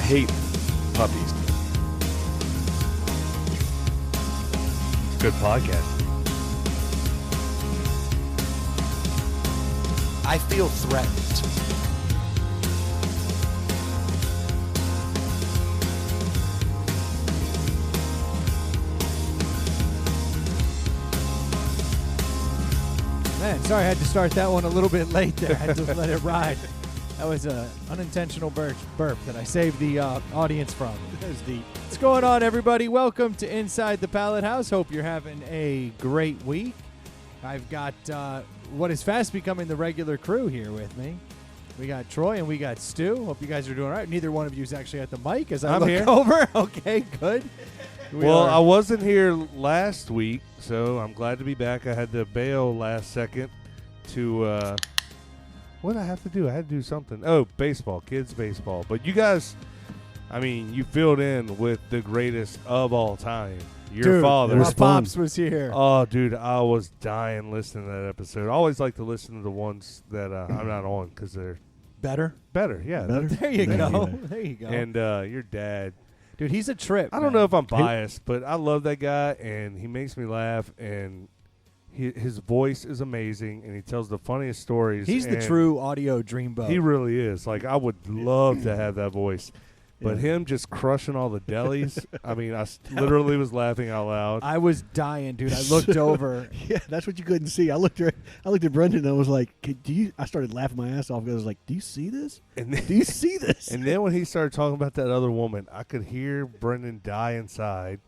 hate puppies. It's a good podcast. I feel threatened. Man, sorry I had to start that one a little bit late there. I had to let it ride. That was an unintentional burp that I saved the audience from. That was deep. What's going on, everybody? Welcome to Inside the Pallet House. Hope you're having a great week. I've got what is fast becoming the regular crew here with me. We got Troy and we got Stu. Hope you guys are doing all right. Neither one of you is actually at the mic as I I'm look here. over. Okay, good. I wasn't here last week, so I'm glad to be back. I had to bail last second to what did I have to do? I had to do something. Oh, baseball, kids baseball. But you guys, I mean, you filled in with the greatest of all time. Your father. My pops was here. Oh, dude, I was dying listening to that episode. I always like to listen to the ones that I'm not on because they're Better? yeah. Better? There you go. There you go. And your dad. Dude, he's a trip. I don't know if I'm biased, but I love that guy, and he makes me laugh, and his voice is amazing, and he tells the funniest stories. He's the true audio dreamboat. He really is. Like, I would love to have that voice. But him just crushing all the delis, I mean, I literally was laughing out loud. I was dying, dude. I looked over. Yeah, that's what you couldn't see. I looked at Brendan and I was like, I started laughing my ass off because I was like, do you see this? And then, Do you see this? And then when he started talking about that other woman, I could hear Brendan die inside.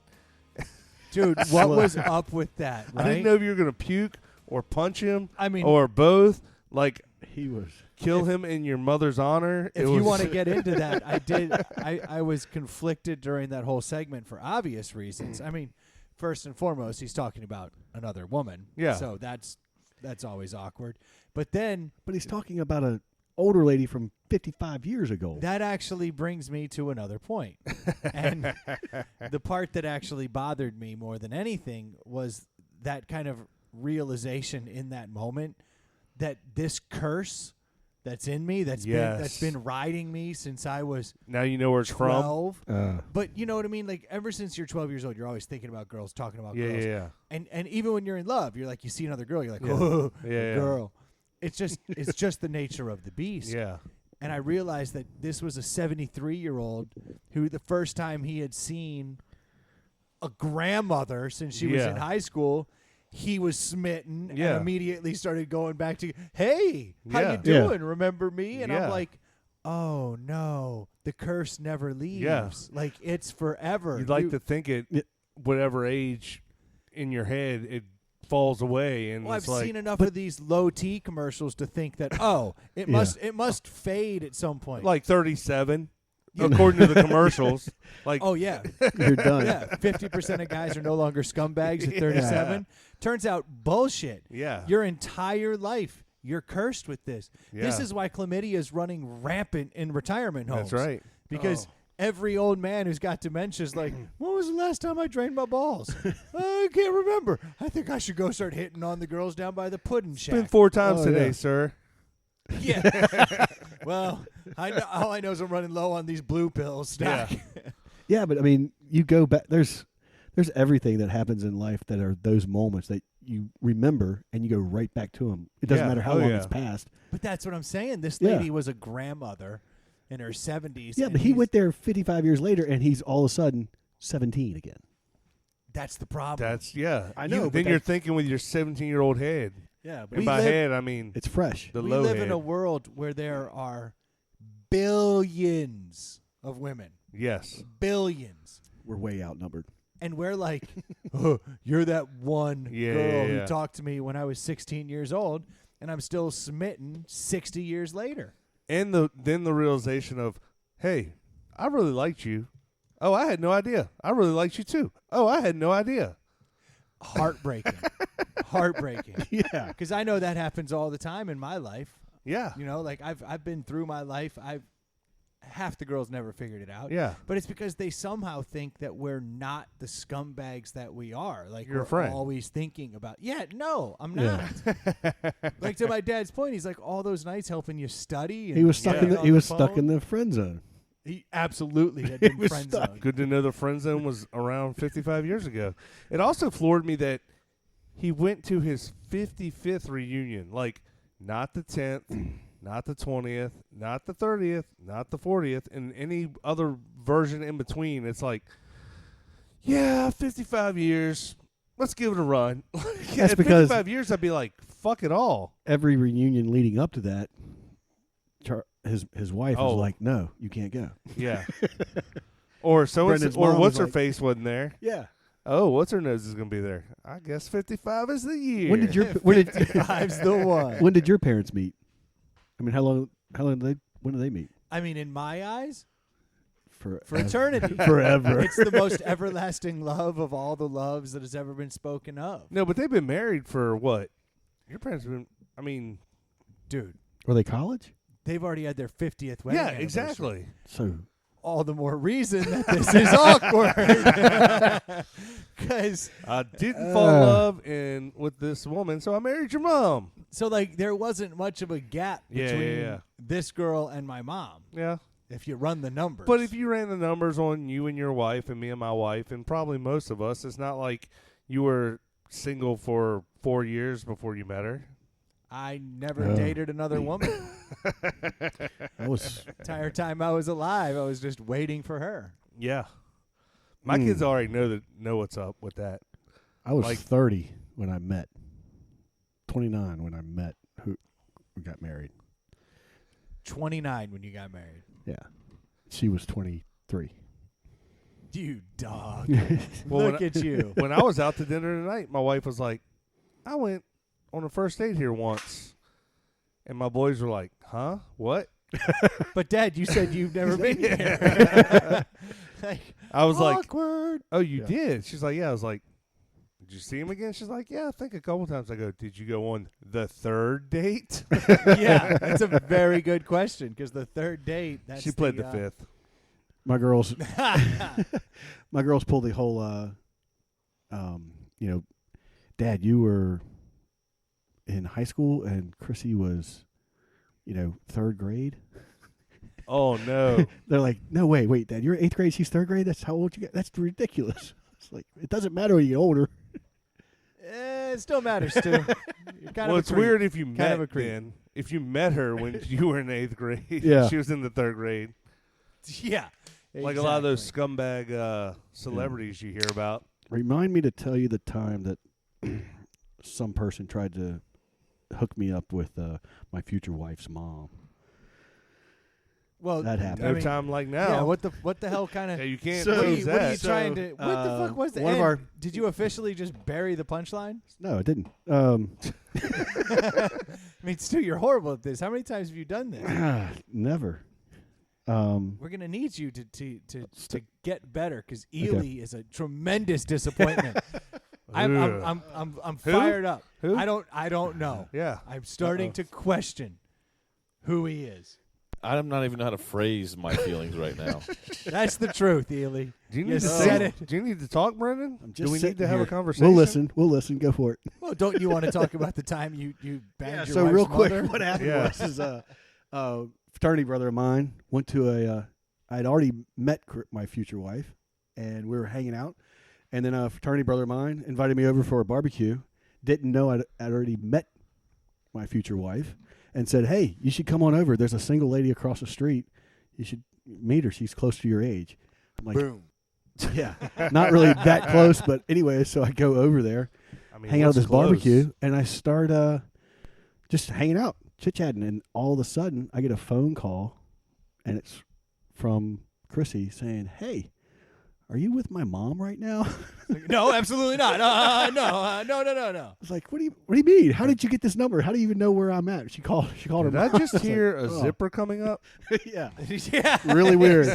Dude, what was up with that, right? I didn't know if you were going to puke or punch him or both. Like, he was. Kill him in your mother's honor. If you want to get into that, I did. I was conflicted during that whole segment for obvious reasons. I mean, first and foremost, he's talking about another woman. Yeah. So that's always awkward. But he's talking about an older lady from 55 years ago. That actually brings me to another point. And the part that actually bothered me more than anything was that kind of realization in that moment that this curse that's in me, that's been riding me since I was now you know where it's 12. from. But you know what I mean? Like, ever since you're 12 years old, you're always thinking about girls, talking about girls. Yeah. And even when you're in love, you're like, you see another girl, you're like, oh, girl. It's just the nature of the beast. Yeah. And I realized that this was a 73-year-old who the first time he had seen a grandmother since she was in high school, he was smitten and immediately started going back to, hey, how you doing? Remember me? And I'm like, oh, no, the curse never leaves. Yeah. Like, it's forever. You'd like to think it, whatever age in your head, it falls away. And I've it's like, seen enough of these low T commercials to think that, it must fade at some point. like 37. According to the commercials, like yeah, you're done. Yeah, 50% of guys are no longer scumbags at 37. Turns out bullshit. Yeah, your entire life you're cursed with this. Yeah. This is why chlamydia is running rampant in retirement homes. That's right. Because every old man who's got dementia is like, when was the last time I drained my balls? I can't remember. I think I should go start hitting on the girls down by the pudding shack. It's been 4 times today, sir. Yeah. Well, all I know is I'm running low on these blue pills. Yeah, but I mean, you go back. There's everything that happens in life that are those moments that you remember and you go right back to them. It doesn't matter how long it's passed. But that's what I'm saying. This lady was a grandmother in her 70s. Yeah, but he went there 55 years later and he's all of a sudden 17 again. That's the problem. I know. Then you're thinking with your 17-year-old head. Yeah, but in my head, I mean, it's fresh. We live in a world where there are billions of women. Yes. Billions. We're way outnumbered. And we're like, you're that one girl who talked to me when I was 16 years old, and I'm still smitten 60 years later. And then the realization of, hey, I really liked you. Oh, I had no idea. I really liked you too. Oh, I had no idea. Heartbreaking. Heartbreaking. Yeah. Because I know that happens all the time in my life. Yeah. You know, like I've been through my life. Half the girls never figured it out. Yeah. But it's because they somehow think that we're not the scumbags that we are. Like, you're we're a friend. always thinking about, no, I'm not. Like, to my dad's point, he's like, all those nights helping you study. And he was stuck in the phone. friend zone. He absolutely had been was friend stuck. zoned. Good to know the friend zone was around 55 years ago. It also floored me that he went to his 55th reunion. Like, not the 10th, not the 20th, not the 30th, not the 40th, and any other version in between. It's like, yeah, 55 years. Let's give it a run. That's At because 55 years, I'd be like, fuck it all. every reunion leading up to that, his wife was like, "No, you can't go." Yeah. Or Brendan's or mom what's was her like- face wasn't there. Yeah. Oh, what's her nose is going to be there. I guess 55 is the year. When did Five's the one. when did your parents meet? I mean, when did they meet? I mean, in my eyes, For eternity. Forever. It's the most everlasting love of all the loves that has ever been spoken of. No, but they've been married for what? Your parents have been, I mean, Dude, Were they college? they've already had their 50th wedding yeah, anniversary. exactly. So All the more reason that this is awkward. Because, I didn't fall in love with this woman, so I married your mom. so, like, there wasn't much of a gap Yeah, between yeah. this girl and my mom, Yeah. if you run the numbers. But if you ran the numbers on you and your wife and me and my wife and probably most of us, it's not like you were single for 4 years before you met her. I never dated another woman. I was Entire time I was alive, I was just waiting for her. Yeah. My kids already know what's up with that. I was Like- 30 when I met. 29 when I met who got married. 29 when you got married. Yeah. She was 23. You dog. Well, Look at you. When I was out to dinner tonight, my wife was like, I went on a first date here once. And my boys were like, huh? What? But, Dad, you said you've never been here. Like, I was like, awkward. oh, you Yeah. did? She's like, yeah. I was like, did you see him again? She's like, yeah, I think a couple times. I go, did you go on the third date? Yeah, that's a very good question because the third date, that's She played the fifth. My girls pulled the whole Dad, you were in high school and Chrissy was, third grade. Oh, no. They're like, no, wait, Dad, you're 8th grade, she's 3rd grade? That's how old you get? That's ridiculous. It's like, it doesn't matter when you get older. It still matters, too. You're kind Well, of it's weird if you of met a creep. then. If you met her when you were in 8th grade, Yeah. she was in the 3rd grade. Yeah. Like a lot of those exactly. scumbag celebrities you hear about. Remind me to tell you the time that some person tried to hook me up with my future wife's mom. Well, That happened. No I mean, time like now. Yeah, what the hell kind of... Yeah, you can't So- What are lose you, what are that. you trying to... What the fuck was the one of end? our- Did you officially just bury the punchline? No, I didn't. I mean, Stu, you're horrible at this. How many times have you done this? Never. We're gonna need you to get better because Ely is a tremendous disappointment. I'm fired up. Who? I don't know. Yeah. I'm starting to question who he is. I'm not even know how to phrase my feelings right now. That's the truth, Ely. Do you You need to said say, it. Do you need to talk, Brendan? I'm just Do we need sitting to have a here. conversation? We'll listen. Go for it. Well, don't you want to talk about the time you banged your So wife's real quick, mother? what happened Yeah. was a fraternity brother of mine went to I'd already met my future wife, and we were hanging out. And then a fraternity brother of mine invited me over for a barbecue. Didn't know I'd already met my future wife, and said, "Hey, you should come on over. There's a single lady across the street. You should meet her. She's close to your age." I'm like, Boom. yeah, not really that close, but anyway. So I go over there, I mean, hang out at what's this close? barbecue, and I start just hanging out, chit-chatting, and all of a sudden I get a phone call, and it's from Chrissy saying, "Hey, are you with my mom right now?" No, absolutely not. No. I was like, "What do you mean? How did you get this number? How do you even know where I'm at?" She called her Did mom. I just was hear like, a "Oh." zipper coming up? Yeah, Yeah. really weird.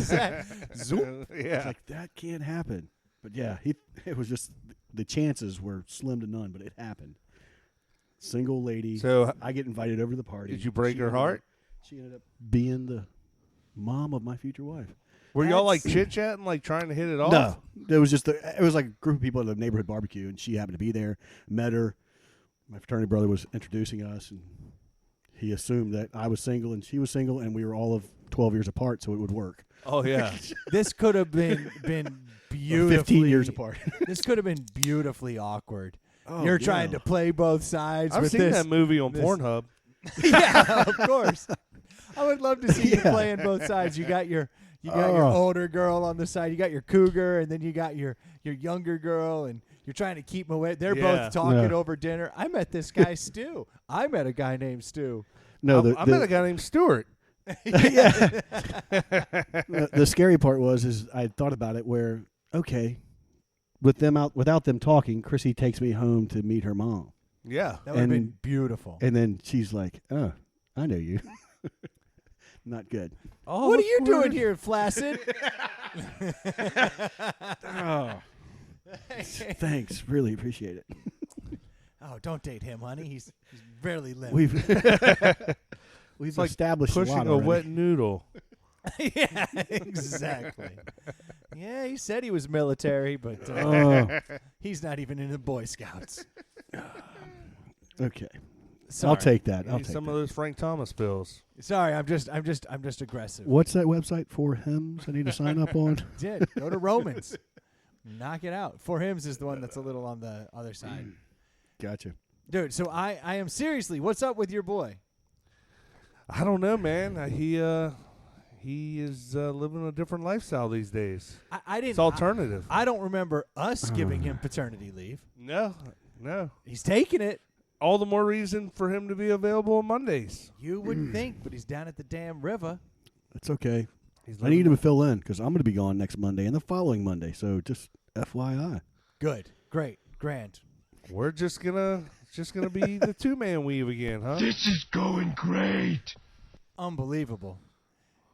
Zoom. It's Yeah. like that can't happen. But yeah, it was just the chances were slim to none, but it happened. Single lady. So, I get invited over to the party. did you break She her ended heart? up- She ended up being the mom of my future wife. Were y'all like That's- chit-chatting, like trying to hit it off? No, it was just it was like a group of people at a neighborhood barbecue, and she happened to be there. Met her. My fraternity brother was introducing us, and he assumed that I was single and she was single, and we were all of 12 years apart, so it would work. Oh yeah. This could have been beautifully 15 years apart. This could have been beautifully awkward. Oh, You're yeah. trying to play both sides. I've with seen this. that movie on Pornhub. Yeah, of course. I would love to see you playing both sides. You got your older girl on the side. You got your cougar, and then you got your younger girl, and you're trying to keep them away. They're both talking over dinner. I met this guy Stu. I met a guy named Stu. No, I met a guy named Stuart. The scary part is I thought about it where, okay, without them talking, Chrissy takes me home to meet her mom. Yeah. That would have been beautiful. And then she's like, oh, I know you. Not good. Oh, what are you doing here, Flaccid? Oh. Thanks. Really appreciate it. Oh, don't date him, honey. He's barely limp. We've It's like established pushing a lot a already. wet noodle. Yeah, exactly. Yeah, he said he was military, but he's not even in the Boy Scouts. Okay. Sorry. I'll take that. I'll Need take some that. of those Frank Thomas pills. Sorry, I'm just aggressive. What's that website for hymns I need to sign up on? Did go to Romans, knock it out. For Hymns is the one that's a little on the other side, Gotcha. dude. So I am seriously. What's up with your boy? I don't know, man. He is living a different lifestyle these days. I didn't. It's alternative. I don't remember us giving him paternity leave. No. He's taking it. All the more reason for him to be available on Mondays. You wouldn't think, but he's down at the damn river. That's okay. He's I need him to fill in because I'm going to be gone next Monday and the following Monday. So just FYI. Good, great, grand. We're just gonna be the 2-man weave again, huh? This is going great. Unbelievable.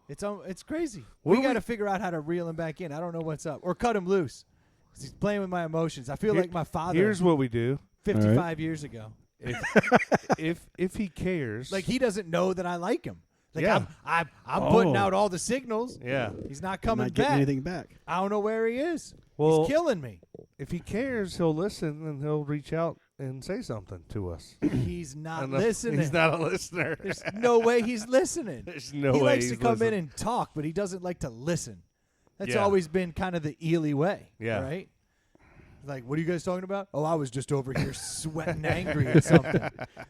It's crazy. What We do got to figure out how to reel him back in. I don't know what's up. Or cut him loose. 'Cause he's playing with my emotions. I feel like my father Here's what we do. 55 years ago. If he cares, Like, he doesn't know that I like him. Like, Yeah. I'm putting out all the signals. yeah. He's not I'm coming not getting back. anything back. I don't know where he is. Well, He's killing me. if he cares, he'll listen and he'll reach out and say something to us. He's not Enough- listening. He's not a listener. There's no way he's listening. There's no he way likes he's to come listening. in and talk, but he doesn't like to listen. That's Yeah. always been kind of the Ely way. Yeah. Right? Like, what are you guys talking about? Oh, I was just over here sweating angry at something.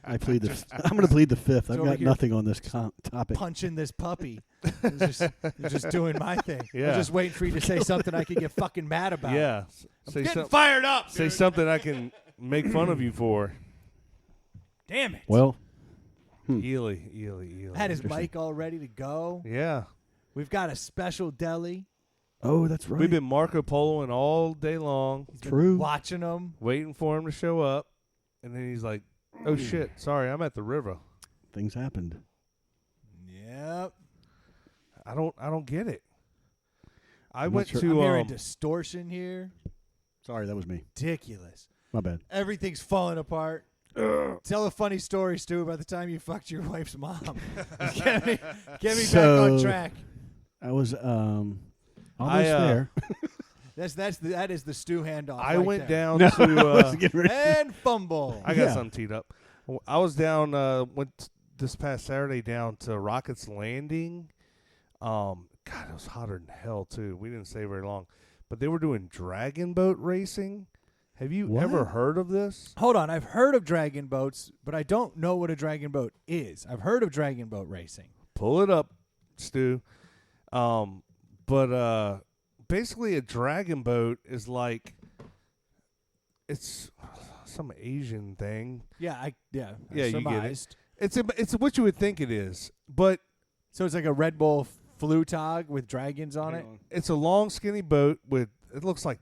I'm going to plead the fifth. I've over got here nothing on this topic. Punching this puppy. just doing my thing. I Yeah. was just waiting for you to say something I could get fucking mad about. Yeah. I'm Say getting something. fired up. Say dude. something I can make fun of you for. Damn it. Well, Ely. I had his mic all ready to go. Yeah. We've got a special deli. oh, that's right. We've been Marco Poloing all day long, He's been True. watching them. waiting for him to show up, and then he's like, "Oh shit, sorry, I'm at the river." Things happened. Yep. I don't get it. I I'm went not sure. to I'm hearing distortion here. Sorry, that was me. Ridiculous. My bad. Everything's falling apart. Tell a funny story, Stu, about the time you fucked your wife's mom. Get me back on track. I was almost I, there. That is the Stu handoff. I right went there. down No, I to. wasn't getting ready. And fumble. I got Yeah. something teed up. I was down. Went this past Saturday down to Rockets Landing. God, it was hotter than hell too. We didn't stay very long, but they were doing dragon boat racing. Have you What? ever heard of this? Hold on. I've heard of dragon boats, but I don't know what a dragon boat is. I've heard of dragon boat racing. Pull it up, Stu. But basically, a dragon boat is like it's some Asian thing. Yeah, Yeah, you get it. surmised. It's what you would think it is, but So it's like a Red Bull Flutog with dragons on it. it's a long, skinny boat with it looks like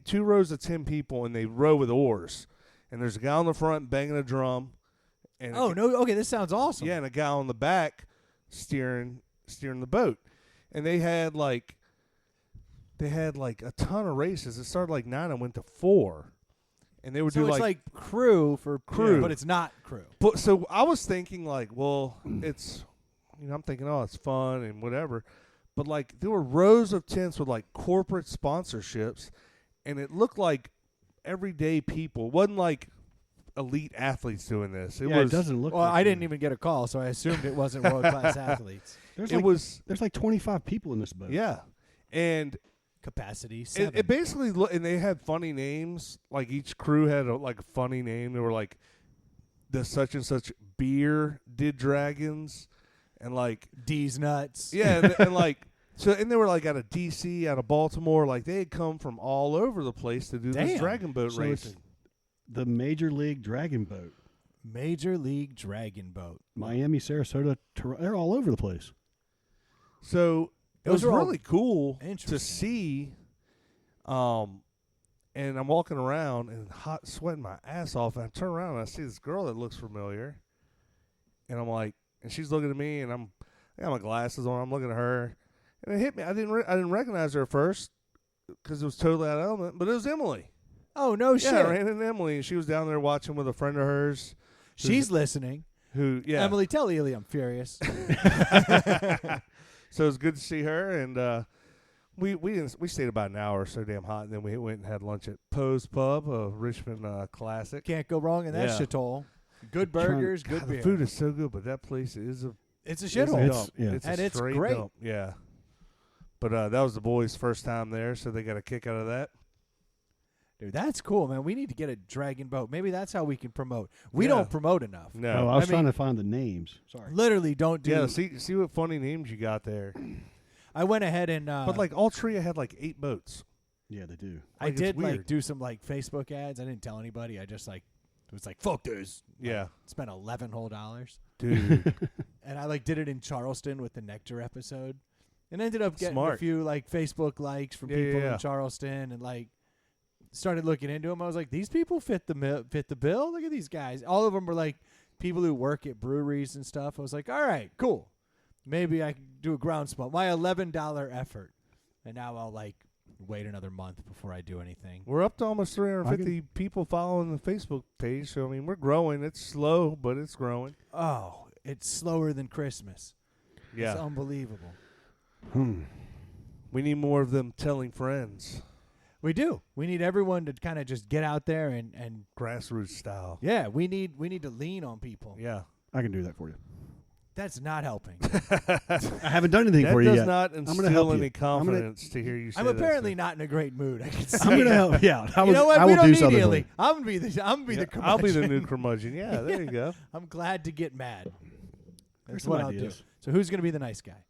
2 rows of 10 people, and they row with oars. And there's a guy on the front banging a drum. And Oh no! Okay, this sounds awesome. yeah, and a guy on the back steering the boat. And they had like a ton of races. It started like 9 and went to 4. And they would So do it's like crew for Crew. but it's not crew. But so I was thinking like, well, it's I'm thinking, oh, it's fun and whatever. But like there were rows of tents with like corporate sponsorships, and it looked like everyday people. It wasn't like elite athletes doing this. It doesn't look. Well, like I didn't even get a call, so I assumed it wasn't world class athletes. There's like 25 people in this boat. Yeah, and Capacity 7. it basically and they had funny names. Like each crew had a funny name. They were like the such and such beer did dragons, and like D's nuts. yeah, and like. So and they were like out of DC, out of Baltimore, like they had come from all over the place to do this dragon boat so racing. It's the Major League Dragon Boat. Major League Dragon Boat. Miami, Sarasota, they're all over the place. So it was Those are all really cool to interesting. see. And I'm walking around and hot sweating my ass off, and I turn around and I see this girl that looks familiar, and I'm like, and she's looking at me, and I got my glasses on, I'm looking at her. And it hit me. I didn't recognize her at first because it was totally out of element, but it was Emily. Oh, no shit. Yeah, I ran into Emily, and she was down there watching with a friend of hers. She's listening. Yeah. Emily, tell Ely I'm furious. So it was good to see her, and we stayed about an hour, so damn hot, and then we went and had lunch at Poe's Pub, a Richmond classic. Can't go wrong in that Yeah. shithole. Good burgers, good God, beer. the food is so good, but that place is It's a it's shithole. a dump. It's And a it's straight great. dump. Yeah. But that was the boys' first time there, so they got a kick out of that. Dude, that's cool, man. We need to get a dragon boat. Maybe that's how we can promote. We Yeah. don't promote enough. No. Oh, I was I trying mean- to find the names. Sorry. Literally don't do. Yeah, see what funny names you got there. I went ahead and But like Altria had like 8 boats. Yeah, they do. I it's did weird. do some Facebook ads. I didn't tell anybody. I just it was fuck this. Yeah. Spent $11 whole. Dude. And I did it in Charleston with the Nectar episode, and ended up getting Smart. a few Facebook likes from Yeah, people yeah. in Charleston, and started looking into them. I was like, these people fit the bill. Look at these guys. All of them were people who work at breweries and stuff. I was like, all right, cool. Maybe I can do a groundswell. My $11 effort, and now I'll wait another month before I do anything. We're up to almost 350 people following the Facebook page, so I mean we're growing. It's slow, but it's growing. Oh, it's slower than Christmas. It's Yeah. unbelievable. We need more of them telling friends. We do. We need everyone to kind of just get out there and Grassroots style. yeah, we need to lean on people. Yeah. I can do that for you. That's not helping. I haven't done anything That for you does yet. not gonna instill help you. any confidence to hear you say I'm that apparently stuff. not in a great mood. I can see. I'm going to it. help. Yeah, You know what? I We will don't do need something for Ely. you. I'm gonna be the Yeah, curmudgeon. I'll be the new curmudgeon. Yeah, there you go. I'm glad to get mad. There's That's some what I'll do. ideas. So who's gonna be the nice guy?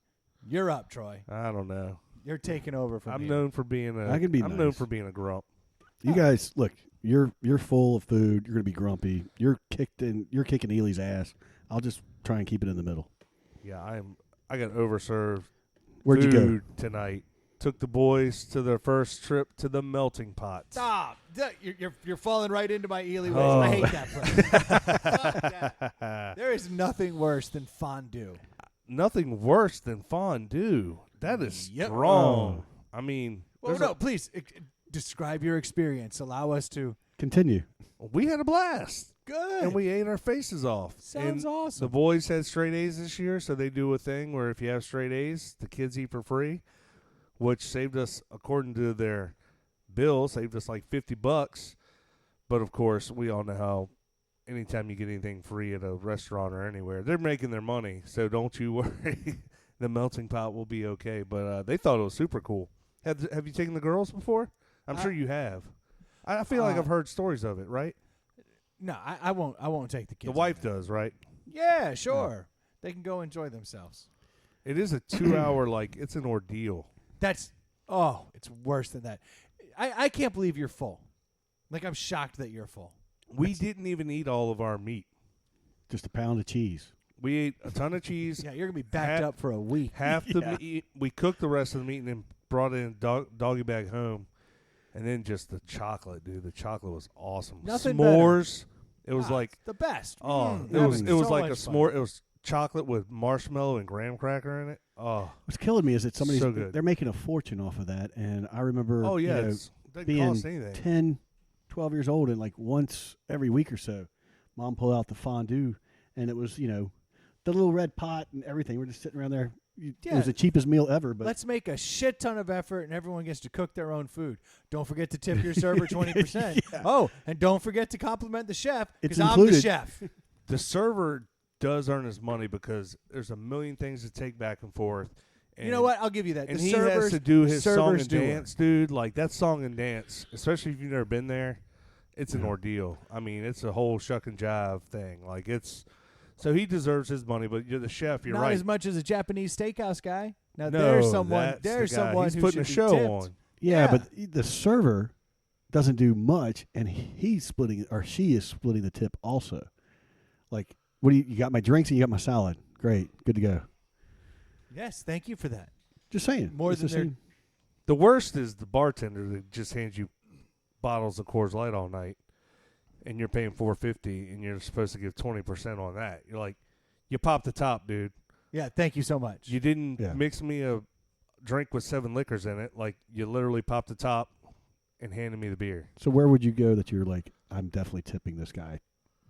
You're up, Troy. I don't know. You're taking over from I'm me. known for being a. I can be I'm known nice. for being a grump. You guys, look, you're full of food. You're going to be grumpy. You're kicking Ely's ass. I'll just try and keep it in the middle. Yeah, I got overserved. Where'd you go? food tonight? Took the boys to their first trip to the melting pot. Stop! You're falling right into my Ely ways. Oh. I hate that place. Fuck that. There is nothing worse than fondue. Nothing worse than fondue. That is Yep. strong. I mean, Well, there's no, please describe your experience. Allow us to. Continue. we had a blast. Good. And we ate our faces off. Sounds And awesome. The boys had straight A's this year, so they do a thing where if you have straight A's, the kids eat for free, which saved us, according to their bill, saved us like $50. But, of course, we all know how anytime you get anything free at a restaurant or anywhere, they're making their money, so don't you worry. The melting pot will be okay. But they thought it was super cool. Have you taken the girls before? I'm sure you have. I feel like I've heard stories of it, right? No, I won't. I won't take the kids. The wife on that. does, right? Yeah, sure. They can go enjoy themselves. It is a 2-hour, it's an ordeal. It's worse than that. I can't believe you're full. I'm shocked that you're full. We didn't even eat all of our meat. Just a pound of cheese. We ate a ton of cheese. Yeah, you're gonna be backed up for a week. Half the meat. We cooked the rest of the meat and then brought it in doggy bag home. And then just the chocolate, dude. The chocolate was awesome. Nothing S'mores. It was it's the best. it Having was so like a much fun. s'more. It was chocolate with marshmallow and graham cracker in it. Oh, What's killing me is that So good. they're making a fortune off of that. And I remember oh yeah. you know, It doesn't being cost anything. 10, 12 years old, and once every week or so, Mom pulled out the fondue, and it was, the little red pot and everything. We're just sitting around there It was the cheapest meal ever. But let's make a shit ton of effort, and everyone gets to cook their own food. Don't forget to tip your server 20%. Yeah. Oh, and don't forget to compliment the chef because It's I'm the included. chef. The server does earn his money because there's a million things to take back and forth. And You know what? I'll give you that. And the he servers, has to do his song servers and do dance, dude. Like, that song and dance, especially if you've never been there, it's an ordeal. I mean, it's a whole shuck and jive thing. Like, it's – so he deserves his money, but you're the chef. You're Not right. as much as a Japanese steakhouse guy. Now, No, there's someone that's there's the guy. someone He's who putting a should be show tipped. on. yeah, but the server doesn't do much, and he's splitting or she is splitting the tip also. Like, what do you got? My drinks and you got my salad. Great, good to go. Yes, thank you for that. Just saying. More It's than the they're same. The worst is the bartender that just hands you bottles of Coors Light all night, and you're paying $4.50, and you're supposed to give 20% on that. You're like, you popped the top, dude. Yeah, thank you so much. You didn't Yeah. mix me a drink with 7 liquors in it. Like, you literally popped the top and handed me the beer. So where would you go that you're like, I'm definitely tipping this guy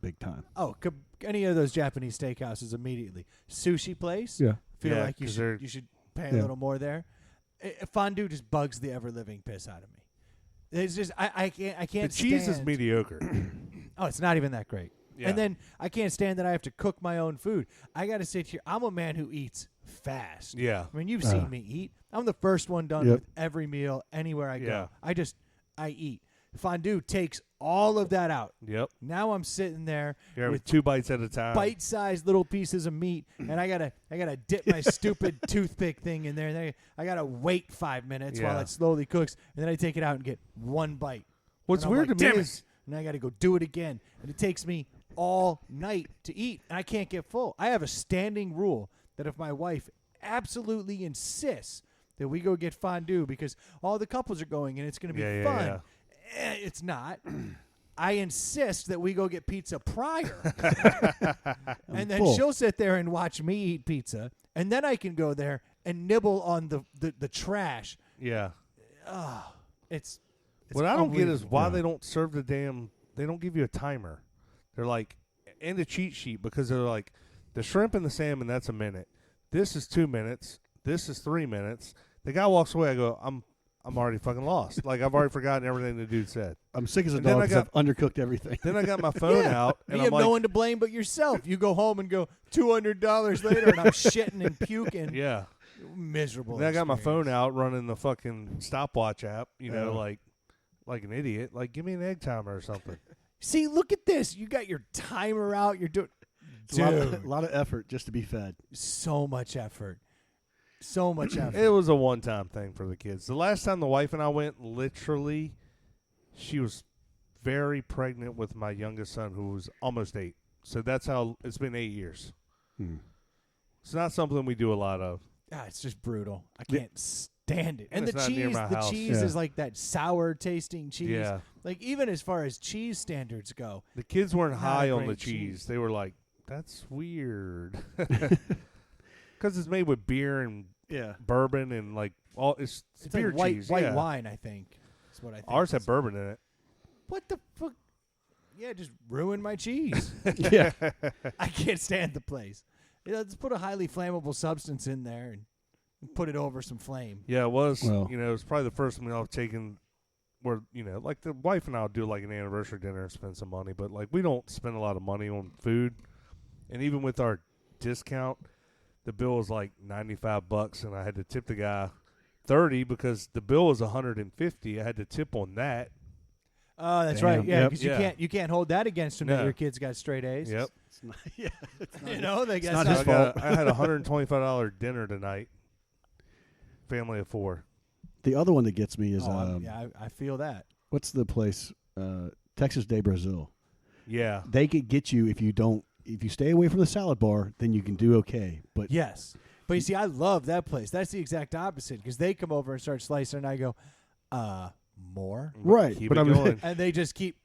big time? Oh, any of those Japanese steakhouses immediately. Sushi place. Yeah. Feel Yeah, like you 'cause should pay a Yeah. little more there. Fondue just bugs the ever living piss out of me. It's just I can't. The cheese is stand- mediocre. Oh, it's not even that great. Yeah. And then I can't stand that I have to cook my own food. I got to sit here. I'm a man who eats fast. Yeah. I mean, you've seen me eat. I'm the first one done Yep. with every meal anywhere I go. Yeah. I eat. Fondue takes all of that out. Yep. Now I'm sitting there You're with 2 bites at a time. bite-sized little pieces of meat, and I gotta dip my stupid toothpick thing in there. And then I gotta wait 5 minutes while Yeah. it slowly cooks, and then I take it out and get one bite. What's And I'm weird like, to me "Damn it." is And I got to go do it again. And it takes me all night to eat, and I can't get full. I have a standing rule that if my wife absolutely insists that we go get fondue because all the couples are going and it's going to be fun, it's not. I insist that we go get pizza prior. And then full. she'll sit there and watch me eat pizza, and then I can go there and nibble on the trash. Yeah. It's What I don't get is unbelievable. why they don't serve they don't give you a timer. They're like, and a cheat sheet, because they're like, the shrimp and the salmon, that's a minute. This is 2 minutes. This is 3 minutes. The guy walks away. I go, I'm already fucking lost. Like, I've already forgotten everything the dude said. I'm sick as a And then dog I 'cause got- I've undercooked everything. Then I got my phone out, and you I'm have like, no one to blame but yourself. You go home and go $200 later, and I'm shitting and puking. yeah. Miserable. Then I got my experience. phone out, running the fucking stopwatch app, you know, Uh. like an idiot. Like, give me an egg timer or something. See, look at this. You got your timer out. You're doing, It's a dude, lot of effort just to be fed. so much effort. So much effort. It was a one-time thing for the kids. The last time the wife and I went, literally, she was very pregnant with my youngest son, who was almost 8. So that's how it's been 8 years. It's not something we do a lot of. It's just brutal. I can't stand it. And It's the not near cheese, my the house. cheese Yeah. is like that sour tasting cheese. Yeah. Like even as far as cheese standards go. The kids weren't Not high a on the great cheese. cheese. They were like, that's weird. Because it's made with beer and bourbon and like all it's beer like cheese. white yeah. wine, I think. That's what I think. Ours it had is. bourbon in it. What the fuck? Yeah, just ruined my cheese. Yeah. I can't stand the place. Let's put a highly flammable substance in there and put it over some flame. Yeah, it was. Well- You know, it was probably the first meal I've taken where, you know, like the wife and I will do like an anniversary dinner and spend some money, but like we don't spend a lot of money on food. And even with our discount, the bill was like $95, and I had to tip the guy $30 because the bill was $150. I had to tip on that. Oh, that's Damn. right. Yeah, Yep. because Yeah. you can't hold that against them that No. your kids got straight A's. Yep. It's not, yeah. It's not, You know, they not got his I, fault. I had a $125 dinner tonight. Family of 4. The other one that gets me is yeah, I feel that. what's the place? Texas de Brazil. Yeah. They could get you if you stay away from the salad bar, then you can do okay. But Yes. But you see, I love that place. That's the exact opposite because they come over and start slicing, and I go, more? right, Keep but it I'm going. And they just keep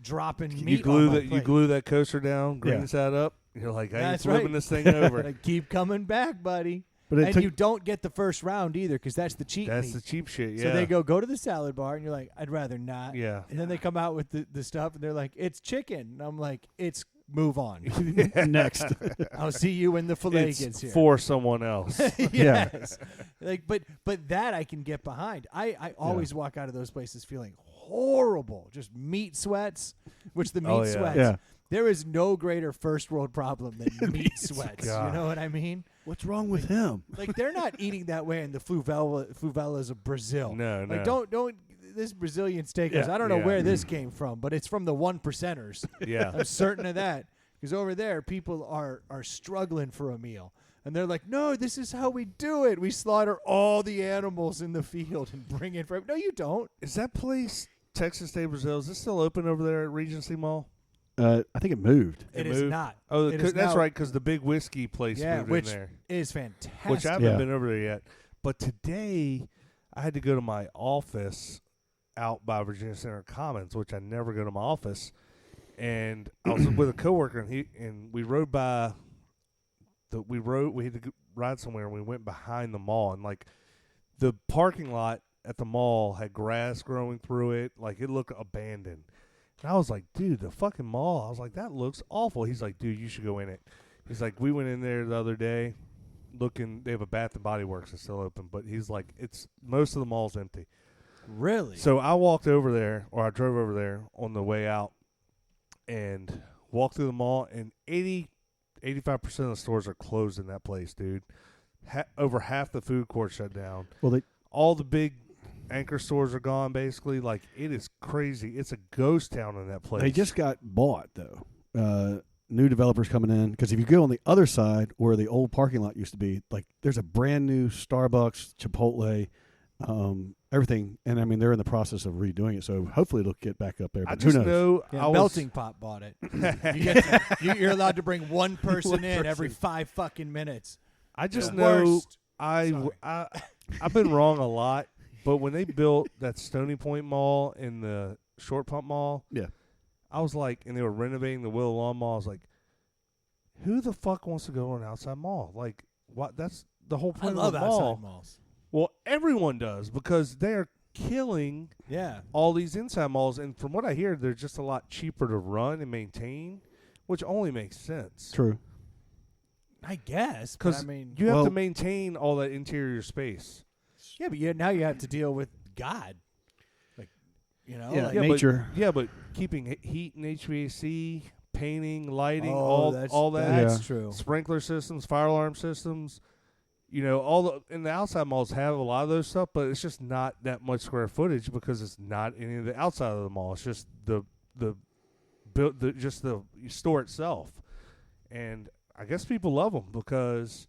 dropping You meat glue on my that. You plate. glue that coaster down, green Yeah. side up. You're like, I ain't That's flipping right. this thing over. Like, keep coming back, buddy. But it And took, you don't get the first round either because that's the cheap That's meat. the cheap shit. Yeah. So they go to the salad bar, and you're like, I'd rather not. Yeah. And then they come out with the stuff, and they're like, it's chicken. And I'm like, it's move on. Next. I'll see you when the filet It's gets here. for someone else. Yes. Like, but that I can get behind. I always walk out of those places feeling horrible, just meat sweats, which the meat sweats. Yeah. There is no greater first world problem than meat sweats. God. You know what I mean? What's wrong with him? Like, they're not eating that way in the favelas of Brazil. No, Like, no. don't this Brazilian steakhouse. Yeah. I don't know Yeah. where this came from, but it's from the 1%ers. Yeah. I'm certain of that. Because over there, people are struggling for a meal. And they're like, no, this is how we do it. We slaughter all the animals in the field and bring it for. No, you don't. Is that place, Texas Day Brazil, is it still open over there at Regency Mall? I think it moved. It It is moved? not. Oh, It is that's now- right, because the big whiskey place moved which in there. is fantastic. Which I haven't Yeah. been over there yet. But today, I had to go to my office out by Virginia Center Commons, which I never go to my office. And I was with a coworker, and we rode by. We had to ride somewhere, and we went behind the mall, and like the parking lot at the mall had grass growing through it, like it looked abandoned. And I was like, dude, the fucking mall. I was like, that looks awful. He's like, dude, you should go in it. He's like, we went in there the other day, looking. They have a Bath and Body Works that's still open, but he's like, it's most of the mall's empty. Really? So I walked over there, or I drove over there on the way out, and walked through the mall, and 85% of the stores are closed in that place, dude. Over half the food court shut down. Well, All the big anchor stores are gone, basically. Like, it is crazy. It's a ghost town in that place. they just got bought, though. New developers coming in. Because if you go on the other side where the old parking lot used to be, like there's a brand new Starbucks, Chipotle, everything. And, I mean, they're in the process of redoing it. So hopefully it'll get back up there. I But who just knows? know Yeah, I was Melting Pot bought it. You're allowed to bring one person in every 5 fucking minutes. I just The know worst. I've been wrong a lot, but when they built that Stony Point Mall and the Short Pump Mall, Yeah. I was like, and they were renovating the Willow Lawn Mall. I was like, who the fuck wants to go to an outside mall? Like, what? That's the whole I point love of the mall. outside malls. Well, everyone does because they are killing Yeah. all these inside malls, and from what I hear, they're just a lot cheaper to run and maintain, which only makes sense. True. I guess. But Because I mean, you have Well- to maintain all that interior space. yeah, but now you have to deal with God. Like, Yeah. like, Nature. But keeping heat and HVAC, painting, lighting, oh, all that, That's true. sprinkler systems, fire alarm systems, and the outside malls have a lot of those stuff, but it's just not that much square footage because it's not any of the outside of the mall. It's just the store itself, and I guess people love them because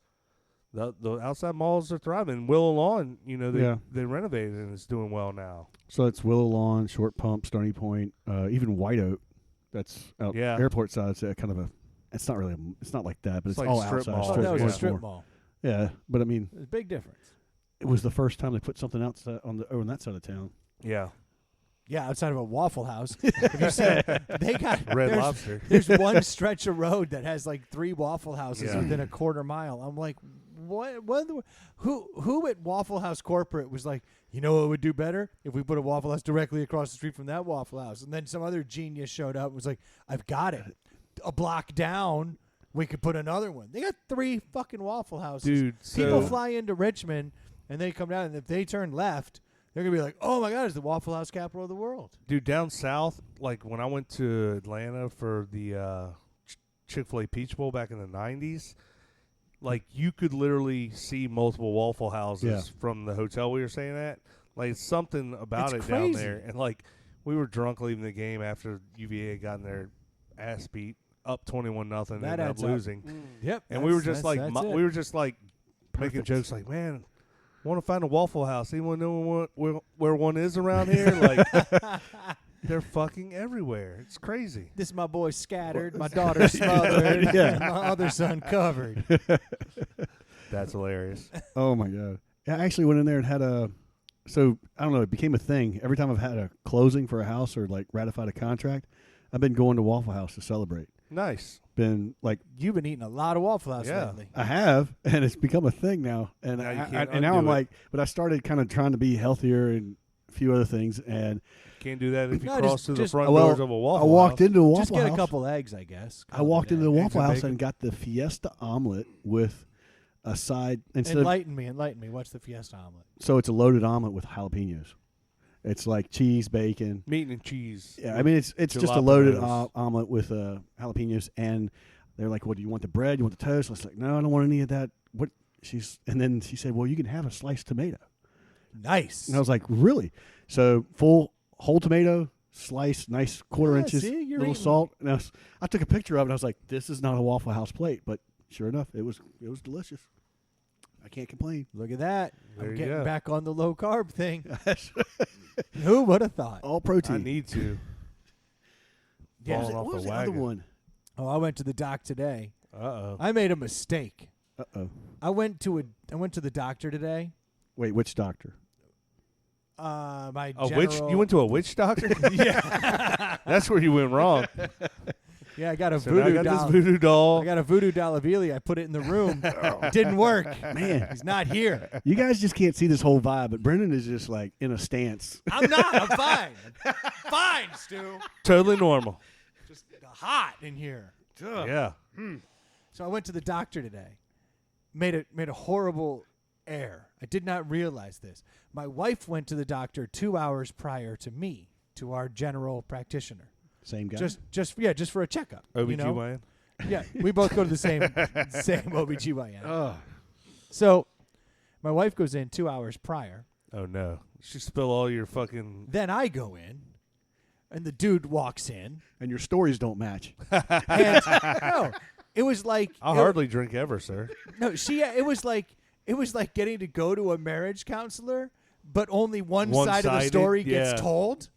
the outside malls are thriving. Willow Lawn, they renovated and it's doing well now. So it's Willow Lawn, Short Pump, Stony Point, even White Oak. That's out airport side. It's kind of it's not really, it's not like that, but it's like all strip outside. mall. Oh, that was Yeah. a strip mall. Yeah, but I mean, There's a big difference. it was the first time they put something outside on that side of town. Yeah, Yeah, outside of a Waffle House. If you said they got Red there's, Lobster. There's one stretch of road that has like 3 Waffle Houses Yeah. within a quarter mile. I'm like, what? Who at Waffle House corporate was like, you know what would do better if we put a Waffle House directly across the street from that Waffle House? And then some other genius showed up and was like, I've got it. A block down, we could put another one. They got 3 fucking Waffle Houses. Dude, People so fly into Richmond and they come down, and if they turn left, they're gonna be like, "Oh my God, it's the Waffle House capital of the world." Dude, down south, like when I went to Atlanta for the Chick-fil-A Peach Bowl back in the 90s, like you could literally see multiple Waffle Houses from the hotel we were staying at. Like it's something about It's it down crazy. there. And like we were drunk leaving the game after UVA had gotten their ass beat up 21-0 and That ended up adds up. losing. Yep. And we were just like that's it. we were just like making jokes like, man, want to find a Waffle House? Anyone know where one is around here? Like, they're fucking everywhere. It's crazy. This is my boy scattered, my daughter smothered, and my other son covered. That's hilarious. Oh my God! Yeah, I actually went in there and had so I don't know. It became a thing. Every time I've had a closing for a house or like ratified a contract, I've been going to Waffle House to celebrate. Nice. Been like You've been eating a lot of Waffle House Yeah. lately. I have, and it's become a thing now. And Now you I can't and now I'm undo it. like, but I started kind of trying to be healthier and few other things, and Can't do that if you No, cross through the just- front well, doors of a Waffle I walked House. into a Waffle Just get House. a couple eggs, I guess. I walked into the Eggs Waffle and House bacon. and got the Fiesta omelet with a side instead of, Enlighten me. What's the Fiesta omelet? so it's a loaded omelet with jalapenos. It's like cheese, bacon. Meat and cheese. Yeah, I mean it's just a loaded Jalapenos. omelet with jalapenos, and they're like, "What do you want? The bread? You want the toast?" I was like, "No, I don't want any of that." And then she said, "Well, you can have a sliced tomato." Nice. And I was like, "Really?" So full whole tomato, sliced, nice quarter Yeah, inches, see, you're little eating. salt. And I took a picture of it. And I was like, "This is not a Waffle House plate," but sure enough, it was delicious. I can't complain. Look at that. There I'm you getting go. back on the low carb thing. Who would have thought? All protein. I need to. Yeah. Falling off what the was the other wagon. one? Oh, I went to the doc today. Uh-oh. I made a mistake. Uh-oh. I went to the doctor today. Wait, which doctor? My A general, witch? You went to a witch doctor? Yeah. That's where you went wrong. Yeah, I got a So now I voodoo got doll. this voodoo doll. I got a voodoo doll of Ely. I put it in the room. Didn't work. Man, He's not here. you guys just can't see this whole vibe, but Brendan is just like in a stance. I'm not. I'm fine. Fine, Stu. Totally normal. Just hot in here. Yeah. So I went to the doctor today. Made a horrible error. I did not realize this. My wife went to the doctor 2 hours prior to me, to our general practitioner. Same guy. Just for a checkup. OBGYN? You know? Yeah, we both go to the same OBGYN. Ugh. So my wife goes in 2 hours prior. Oh, no. She spill all your fucking... Then I go in, and the dude walks in. And your stories don't match. And no, it was like I hardly drink ever, sir. no. It was like getting to go to a marriage counselor, but only one side of the One-sided, story yeah. gets told.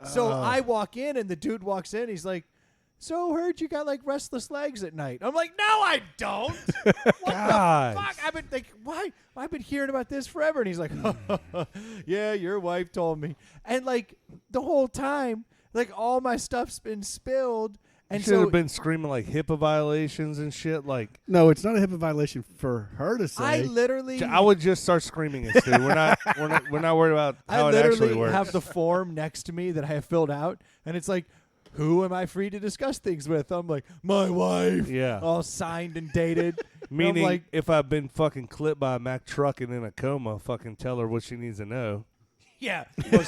So I walk in, and the dude walks in. He's like, "So heard you got like restless legs at night." I'm like, "No, I don't." What God. the fuck? I've been like, why? I've been hearing about this forever. And he's like, "Yeah, your wife told me." And like the whole time, like all my stuff's been spilled. And You should so have been screaming like HIPAA violations and shit. Like, No, it's not a HIPAA violation for her to say. I literally, I would just start screaming it, Stu. We're not worried about how I it actually literally works. have the form next to me that I have filled out, and it's like, who am I free to discuss things with? I'm like, my wife. Yeah. All signed and dated. Meaning, I'm like, if I've been fucking clipped by a Mack truck and in a coma, fucking tell her what she needs to know. yeah. Well,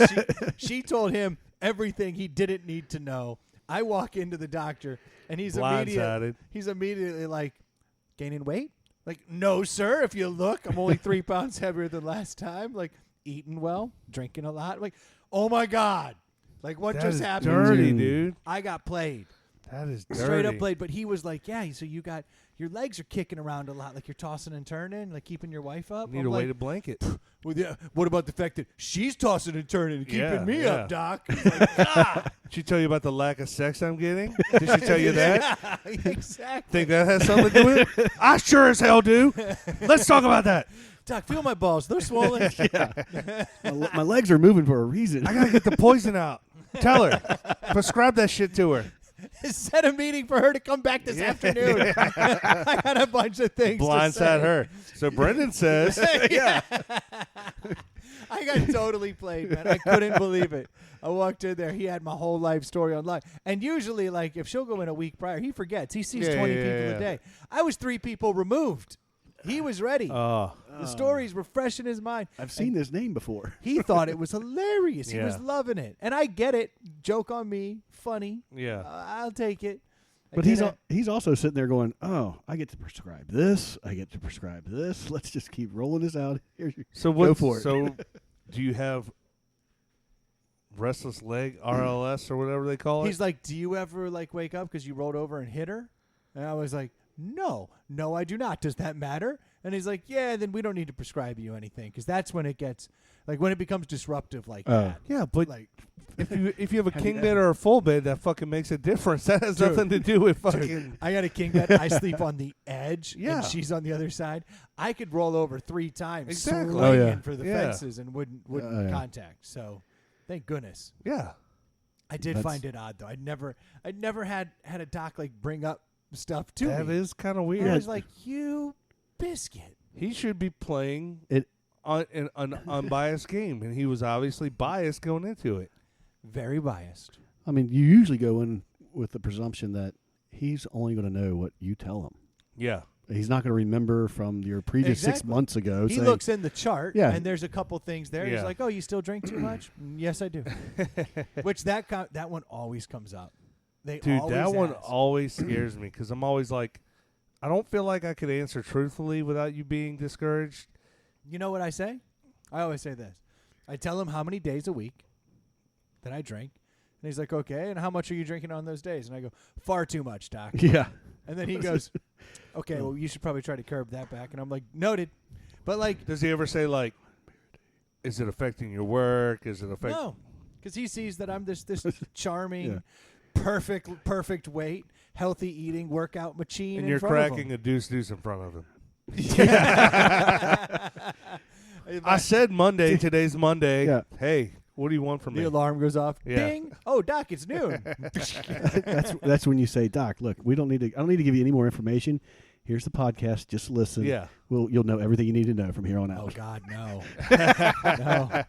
she told him everything he didn't need to know. I walk into the doctor, and he's Blindsided. immediately like, gaining weight? Like, no, sir. If you look, I'm only 3 pounds heavier than last time. Like, eating well, drinking a lot. Like, oh my God. Like, what That just is happened? dirty, Mm. dude. I got played. That is dirty. Straight up played. But he was like, yeah, so you got, your legs are kicking around a lot. Like, you're tossing and turning, like keeping your wife up. Need I'm a like, weighted blanket. well, yeah, what about the fact that she's tossing and turning and keeping Yeah, me yeah. up, Doc? It's like, God. Did she tell you about the lack of sex I'm getting? Did she tell you that? Yeah, exactly. Think that has something to do with it? I sure as hell do. Let's talk about that. Doc, feel my balls. They're swollen. my legs are moving for a reason. I gotta get the poison out. Tell her. Prescribe that shit to her. Set a meeting for her to come back this afternoon. I got a bunch of things to say. Blindside her. So Brendan says, Yeah. I got totally played, man. I couldn't believe it. I walked in there. He had my whole life story on live. And usually, like, if she'll go in a week prior, he forgets. He sees 20 people a day. I was 3 people removed. He was ready. oh, The stories were fresh in his mind. I've seen this name before. He thought it was hilarious. He was Yeah. loving it. And I get it. Joke on me. Funny. yeah. I'll take it. I But get it. he's also sitting there going, "Oh, I get to prescribe this. I get to prescribe this. Let's just keep rolling this out. Here's your, So go what? for it." So, do you have restless leg (RLS) or whatever they call it? He's like, do you ever like wake up because you rolled over and hit her? And I was like, no, I do not. Does that matter? And he's like, yeah, then we don't need to prescribe you anything because that's when it gets like when it becomes disruptive like that. yeah, but Like, if you have a Have king you bed or a full bed, that fucking makes a difference. That has Dude. nothing to do with fucking. dude, I got a king bed. I sleep on the edge, Yeah. and she's on the other side. I could roll over 3 times, Exactly. swinging Oh, yeah. for the Yeah. fences, and wouldn't Yeah. contact. So, thank goodness. Yeah. I did That's- find it odd though. I'd never had a doc like bring up stuff to That me. is kind of And weird. I was like, you biscuit. He should be playing It- an unbiased game, and he was obviously biased going into it. Very biased. I mean, you usually go in with the presumption that he's only going to know what you tell him. Yeah. He's not going to remember from your previous 6 months ago. He saying, looks in the chart, Yeah. and there's a couple things there. Yeah. He's like, "Oh, you still drink too much?" Yes, I do. Which that one always comes up. Dude, always that one ask. always scares me because I'm always like, I don't feel like I could answer truthfully without you being discouraged. You know what I say? I always say this. I tell him how many days a week that I drink, and he's like, "Okay, and how much are you drinking on those days?" And I go, "Far too much, Doc." Yeah. And then he goes, "Okay, well, you should probably try to curb that back." And I'm like, "Noted." But like, Does he ever say like, is it affecting your work? Is it affecting? no, because he sees that I'm this charming, Yeah. perfect weight, healthy eating, workout machine, And in you're front of cracking him. a deuce in front of him. If I said Monday. Today's Monday. Yeah. Hey, what do you want from the me? alarm goes off. Yeah. Ding! Oh, Doc, it's noon. That's when you say, Doc, look, I don't need to give you any more information. Here's the podcast. Just listen. Yeah. You'll know everything you need to know from here on out. Oh God, no, no,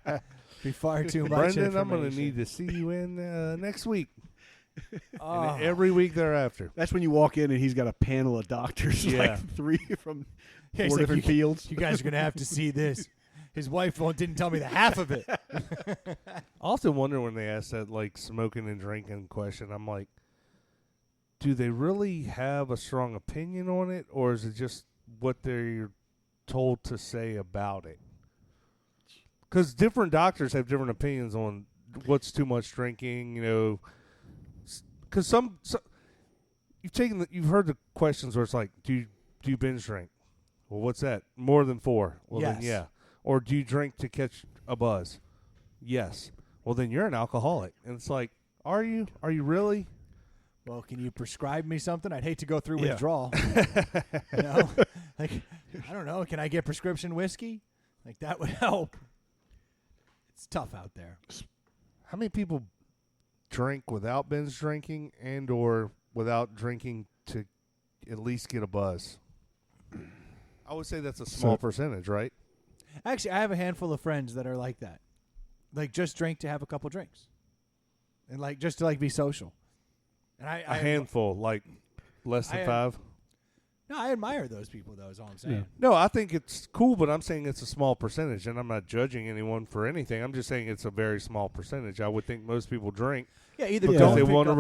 be far too much. Brendan, I'm going to information. need to see you in next week. Oh. And every week thereafter. That's when you walk in and he's got a panel of doctors, Yeah. like 3 from Yeah, he's 4 like, different fields. You guys are gonna have to see this. His wife didn't tell me the half of it. I often wonder when they ask that like smoking and drinking question. I'm like, do they really have a strong opinion on it, or is it just what they're told to say about it? Because different doctors have different opinions on what's too much drinking. You know, because some you've heard the questions where it's like, do you binge drink? Well, what's that? More than 4? Well, Yes. then yeah. Or do you drink to catch a buzz? Yes. Well, then you're an alcoholic. And it's like, are you? Are you really? Well, can you prescribe me something? I'd hate to go through Yeah. withdrawal. You know, like I don't know. Can I get prescription whiskey? Like that would help. It's tough out there. How many people drink without binge drinking and or without drinking to at least get a buzz? I would say that's a small percentage, right? Actually, I have a handful of friends that are like that. Like just drink to have a couple drinks, and like just to like be social. And A handful, like less than 5. No, I admire those people though. Is all I'm saying. Yeah. No, I think it's cool, but I'm saying it's a small percentage, and I'm not judging anyone for anything. I'm just saying it's a very small percentage. I would think most people drink Yeah, either Yeah. because don't they pick want to up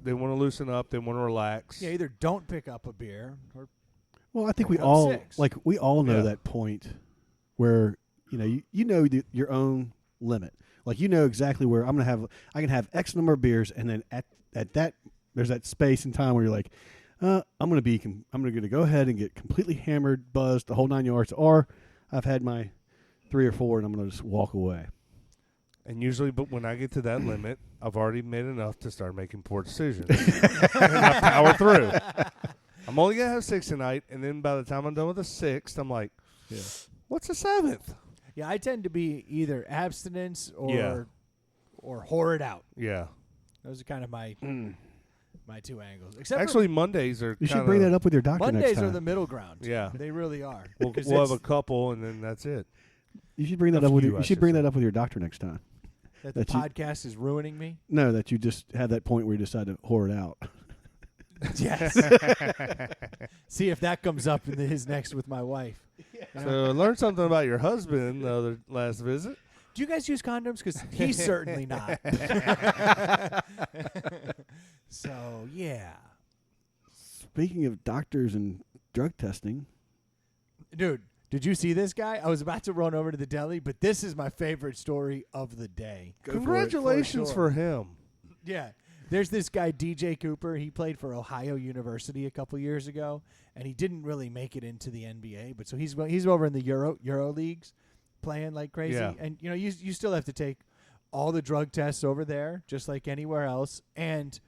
they want to loosen up, they want to relax. Yeah, either don't pick up a beer or Well, I think we Pick up all 6. we all know Yeah. that point where you know your own limit. Like you know exactly where I can have X number of beers, and then at that there's that space and time where you're like, I'm going to go ahead and get completely hammered, buzzed, the whole 9 yards, or I've had my 3 or 4 and I'm going to just walk away. And usually, but when I get to that limit, I've already made enough to start making poor decisions. And I power through. I'm only going to have 6 tonight, and then by the time I'm done with the 6th, I'm like, what's the 7th? yeah, I tend to be either abstinence or Yeah. or whore it out. Yeah. Those are kind of my 2 angles. Except Actually, Mondays are You should kinda- bring that up with your doctor for next Mondays time. are the middle ground. Yeah. They really are. We'll 'Cause have a it's couple, and then that's it. You should bring that A up with few, your, I you should should bring say. that up with your doctor next time. that the that you- podcast is ruining me. No, that you just had that point where you decide to whore it out. Yes. See if that comes up in his next with my wife. So learn something about your husband the other last visit. Do you guys use condoms? Because he's certainly not. So, yeah. Speaking of doctors and drug testing, Dude, did you see this guy? I was about to run over to the deli, but this is my favorite story of the day. Congratulations for him. Yeah. There's this guy, DJ Cooper. He played for Ohio University a couple years ago, and he didn't really make it into the NBA. But so he's over in the Euro leagues playing like crazy. Yeah. And, you know, you still have to take all the drug tests over there, just like anywhere else. And,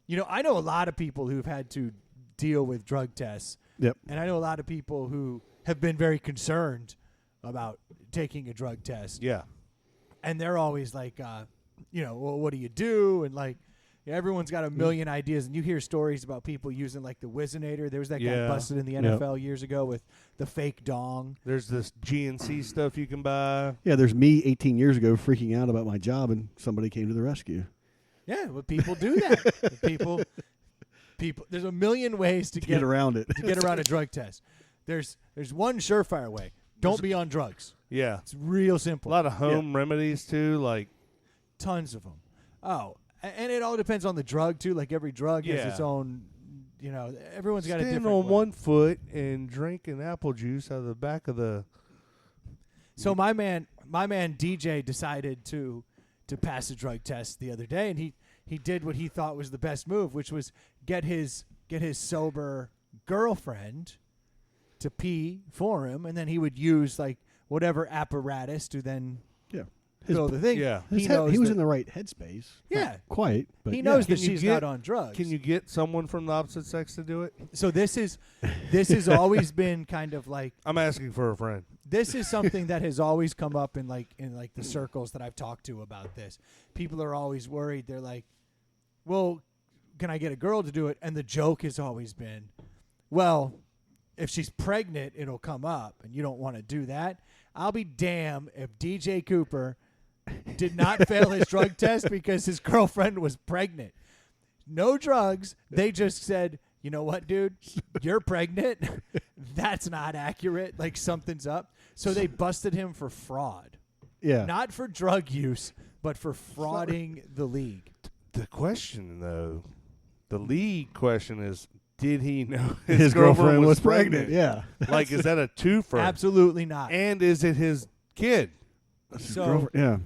you know, I know a lot of people who've had to deal with drug tests. Yep. And I know a lot of people who have been very concerned about taking a drug test. Yeah. And they're always like, you know, well, what do you do? And like, Yeah, everyone's got a million ideas, and you hear stories about people using like the Whizzinator. There was that guy busted in the NFL years ago with the fake dong. There's this GNC stuff you can buy. Yeah, there's me 18 years ago freaking out about my job, and somebody came to the rescue. Yeah, but people do that. people. There's a million ways to get around it. To get around a drug test. There's one surefire way. Don't be on drugs. Yeah. It's real simple. A lot of home remedies, too, like. Tons of them. Oh, and it all depends on the drug, too. Like every drug has its own, everyone's got a different Stand on way. one foot and drink an apple juice out of the back of the. So my man DJ decided to pass a drug test the other day, and he did what he thought was the best move, which was get his sober girlfriend to pee for him, and then he would use like whatever apparatus to then fill the thing. Yeah. He was in the right headspace. Yeah. Not quite. But He knows that Can you she's get- not on drugs. Can you get someone from the opposite sex to do it? So this has always been kind of like I'm asking for a friend. this is something that has always come up in the circles that I've talked to about this. People are always worried. They're like, well, can I get a girl to do it? And the joke has always been, well, if she's pregnant, it'll come up, and you don't want to do that. I'll be damned if DJ Cooper did not fail his drug test because his girlfriend was pregnant. No drugs. They just said, you know what, dude? You're pregnant. That's not accurate. Like something's up. So they busted him for fraud. Yeah. Not for drug use, but for frauding the league. The question, though, the league question is, did he know his girlfriend was pregnant? Yeah. Like, is that a twofer? Absolutely not. And is it his kid? So, yeah.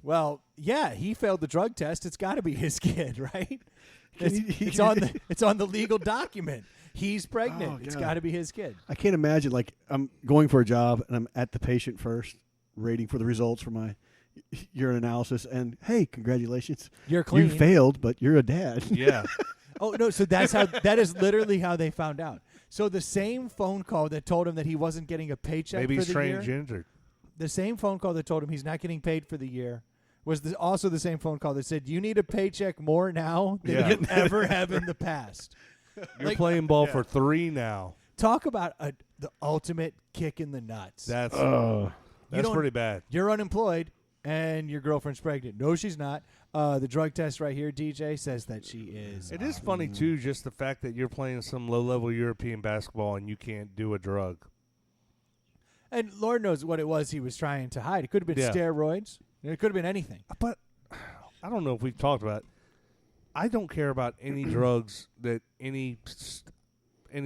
well, yeah, he failed the drug test. It's got to be his kid, right? It's on the legal document. He's pregnant. Oh, it's God. got to be his kid. I can't imagine, like, I'm going for a job, and I'm at the patient first, waiting for the results for my urine analysis, and, hey, congratulations. You're clean. You failed, but you're a dad. Yeah. Oh, no, so that is literally how they found out. So the same phone call that told him that he wasn't getting a paycheck Maybe for he's the year, transgendered. the same phone call that told him he's not getting paid for the year was also the same phone call that said, you need a paycheck more now than Yeah. you ever have in the past. You're Like, playing ball for 3 now. talk about the ultimate kick in the nuts. That's You don't- pretty bad. You're unemployed and your girlfriend's pregnant. No, she's not. The drug test right here, DJ, says that she is. It is funny, too, just the fact that you're playing some low-level European basketball and you can't do a drug. And Lord knows what it was he was trying to hide. It could have been Yeah. steroids. It could have been anything. But I don't know if we've talked about it. I don't care about any drugs that any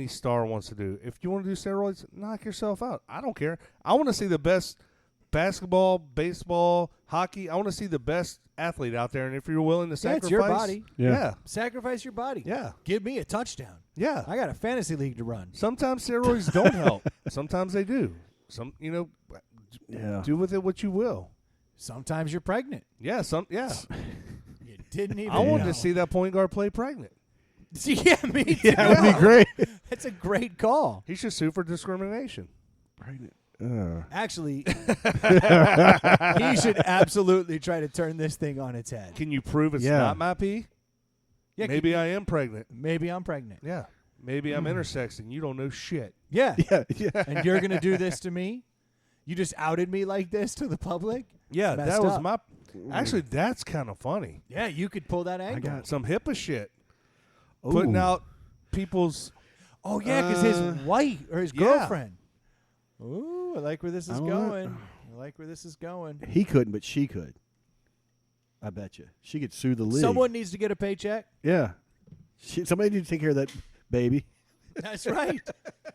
star wants to do. If you want to do steroids, knock yourself out. I don't care. I want to see the best basketball, baseball, hockey. I want to see the best athlete out there. And if you're willing to Yeah, sacrifice, it's your body. Yeah. Sacrifice your body. Yeah. Give me a touchdown. Yeah. I got a fantasy league to run. Sometimes steroids don't help. Sometimes they do. Yeah. Do with it what you will. Sometimes you're pregnant. Yeah. You didn't even I wanted know. to see that point guard play pregnant. Yeah, me too. Yeah, that would be great. That's a great call. He should sue for discrimination. Pregnant. Actually, he should absolutely try to turn this thing on its head. Can you prove it's Yeah. not my pee? Yeah, Maybe I am pregnant. Maybe I'm pregnant. Yeah. Maybe I'm intersex and you don't know shit. Yeah. Yeah. And you're going to do this to me? You just outed me like this to the public? Yeah, Messed that was up. my. Actually, that's kind of funny. Yeah, you could pull that angle. got- Some HIPAA shit. Putting Ooh. out people's. Oh, yeah, because his wife or his yeah. girlfriend. Ooh, I like where this is I don't know. going. I like where this is going. He couldn't, but she could. I bet you. She could sue the league. Someone needs to get a paycheck. Yeah. Somebody needs to take care of that baby. That's right.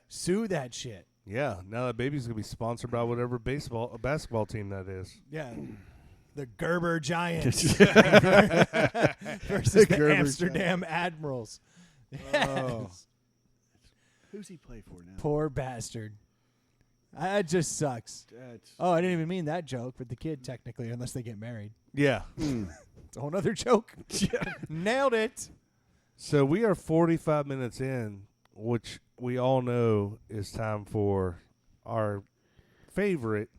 Sue that shit. Yeah, now that baby's gonna be sponsored by whatever basketball team that is. Yeah. The Gerber Giants versus The the Gerber Amsterdam Admirals. Oh. Who's he play for now? Poor bastard. That just sucks. Oh, I didn't even mean that joke, but the kid technically, unless they get married. Yeah. It's a whole other joke. Nailed it. So we are 45 minutes in, which we all know is time for our favorite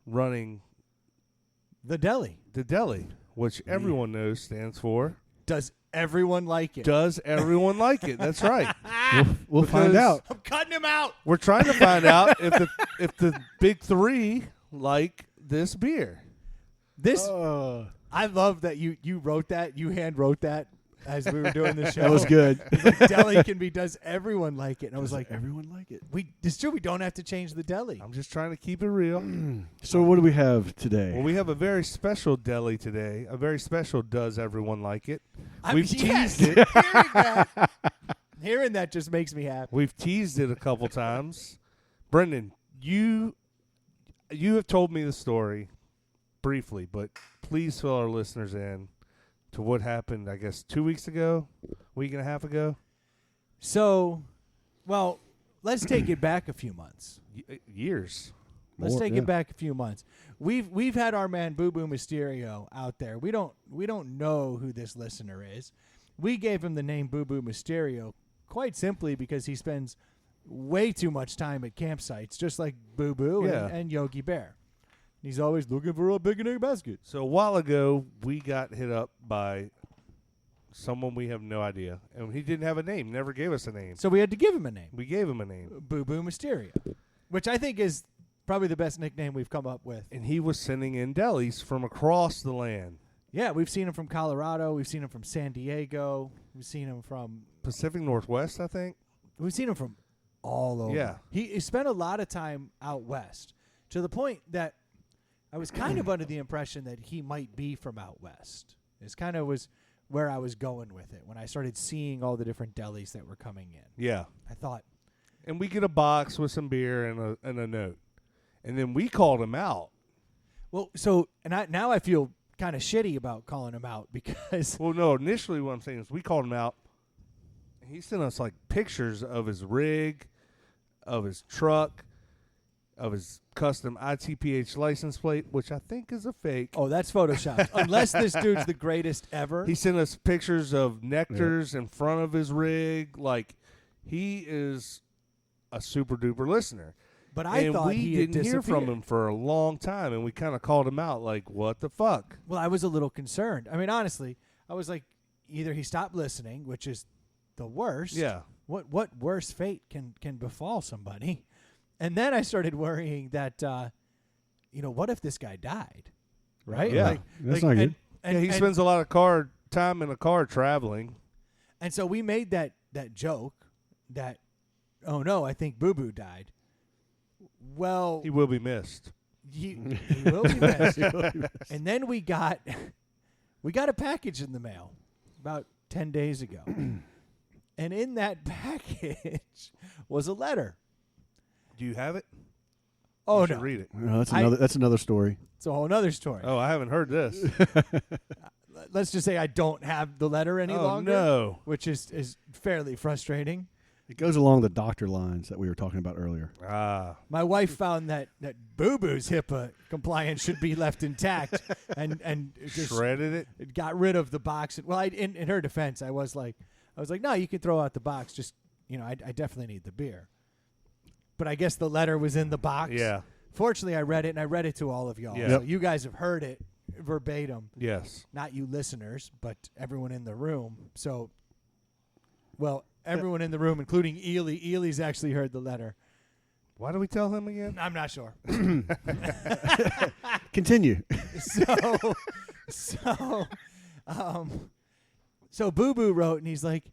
running The deli. the deli, which everyone knows stands for Does everyone like it? Does everyone like it? That's right. We'll find Because- out. I'm cutting him out. We're trying to find out if the big three like this beer. This I love that you wrote that. You hand wrote that as we were doing the show. That was good. Deli can be. Does everyone like it? And I was like, everyone like it. it's true. We don't have to change the deli. I'm just trying to keep it real. So what do we have today? Well, we have a very special deli today. A very special Does Everyone Like It? We've yes, teased it. Hearing that just makes me happy. We've teased it a couple times. Brendan, you have told me the story briefly, but please fill our listeners in to what happened, I guess, 2 weeks ago, week and a half ago. So, well, let's take it back a few months. Years. Let's More, take yeah. it back a few months. We've had our man Boo Boo Mysterio out there. We don't know who this listener is. We gave him the name Boo Boo Mysterio quite simply because he spends way too much time at campsites, just like Boo Boo Yeah. and Yogi Bear. He's always looking for a big and egg basket. So a while ago, we got hit up by someone we have no idea, and he didn't have a name, never gave us a name. So we had to give him a name, We gave him a name, Boo Boo Mysterio, which I think is probably the best nickname we've come up with. and he was sending in delis from across the land. Yeah, we've seen him from Colorado. We've seen him from San Diego. We've seen him from Pacific Northwest, I think. We've seen him from all over. Yeah. He spent a lot of time out west, to the point that I was kind of under the impression that he might be from out west. This kind of was where I was going with it when I started seeing all the different delis that were coming in. Yeah. I thought, And we get a box with some beer and a note. And then we called him out. well, so, and now I feel kind of shitty about calling him out because Well, no, initially what I'm saying is we called him out. He sent us like pictures of his rig, of his truck, of his custom ITPH license plate, which I think is a fake. oh, that's Photoshopped. Unless this dude's the greatest ever. He sent us pictures of nectars in front of his rig. Like, he is a super duper listener. But I and thought we he had didn't hear from disappeared. him for a long time, and we kind of called him out like, what the fuck? Well, I was a little concerned. I mean, honestly, I was like, either he stopped listening, which is the worst. Yeah. What worse fate can befall somebody? And then I started worrying that, what if this guy died? Right? Yeah. That's not good. And, He and, spends a lot of time in a car traveling. and so we made that joke that, oh no, I think Boo Boo died. Well, He will be missed. he will be missed. And then we got a package in the mail about 10 days ago. And in that package was a letter. Do you have it? Oh, You should no. read it. No, that's another story. It's a whole other story. Oh, I haven't heard this. Let's just say I don't have the letter any Oh, longer. no. Which is fairly frustrating. It goes along the doctor lines that we were talking about earlier. Ah. My wife found that Boo Boo's HIPAA compliance should be left intact and just Shredded it? got rid of the box. Well, in her defense, I was like, no, you can throw out the box. Just, I definitely need the beer. But I guess the letter was in the box. Yeah. Fortunately, I read it, and I read it to all of y'all. Yeah. So you guys have heard it verbatim. Yes. Not you listeners, but everyone in the room. So, well, everyone in the room, including Ely. Ely's actually heard the letter. Why do we tell him again? I'm not sure. Continue. So Boo Boo wrote, and he's like,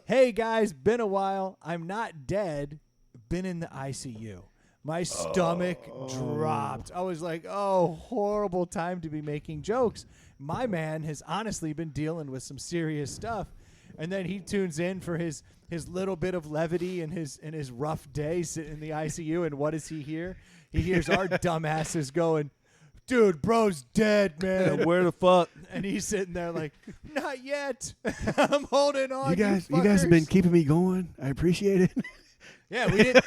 "Hey guys, been a while. I'm not dead. Been in the ICU. My stomach dropped. I was like, oh, horrible time to be making jokes. My man has honestly been dealing with some serious stuff." And then he tunes in for his little bit of levity and his rough day sitting in the ICU. And what does he hear? He hears our dumbasses going, "Dude, bro's dead, man." Where the fuck? And he's sitting there like, "Not yet. I'm holding on." You guys have been keeping me going. I appreciate it. Yeah, we didn't.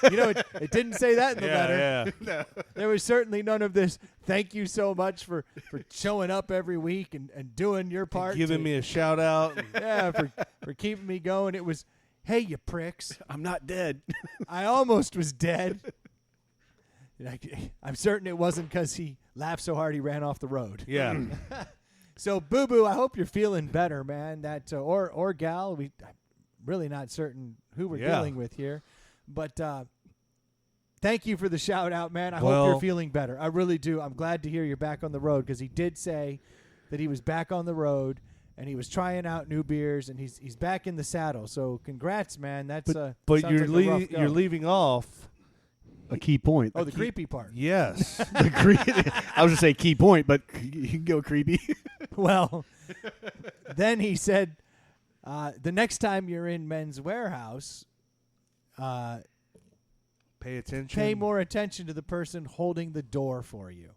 It didn't say that in the letter. Yeah. There was certainly none of this. Thank you so much for showing up every week and doing your part. Giving me a shout out. yeah, for keeping me going. It was, "Hey, you pricks. I'm not dead. I almost was dead." I'm certain it wasn't because he laughed so hard he ran off the road. Yeah. So, Boo Boo, I hope you're feeling better, man. That or gal, I'm really not certain who we're dealing with here, but thank you for the shout out, man. I hope you're feeling better. I really do. I'm glad to hear you're back on the road because he did say that he was back on the road and he was trying out new beers and he's back in the saddle. So, congrats, man. That's but you're leaving off a key point. Oh, the creepy part. Yes. I was going to say key point, but you can go creepy. Well, then he said, the next time you're in Men's Warehouse, pay attention. Pay more attention to the person holding the door for you.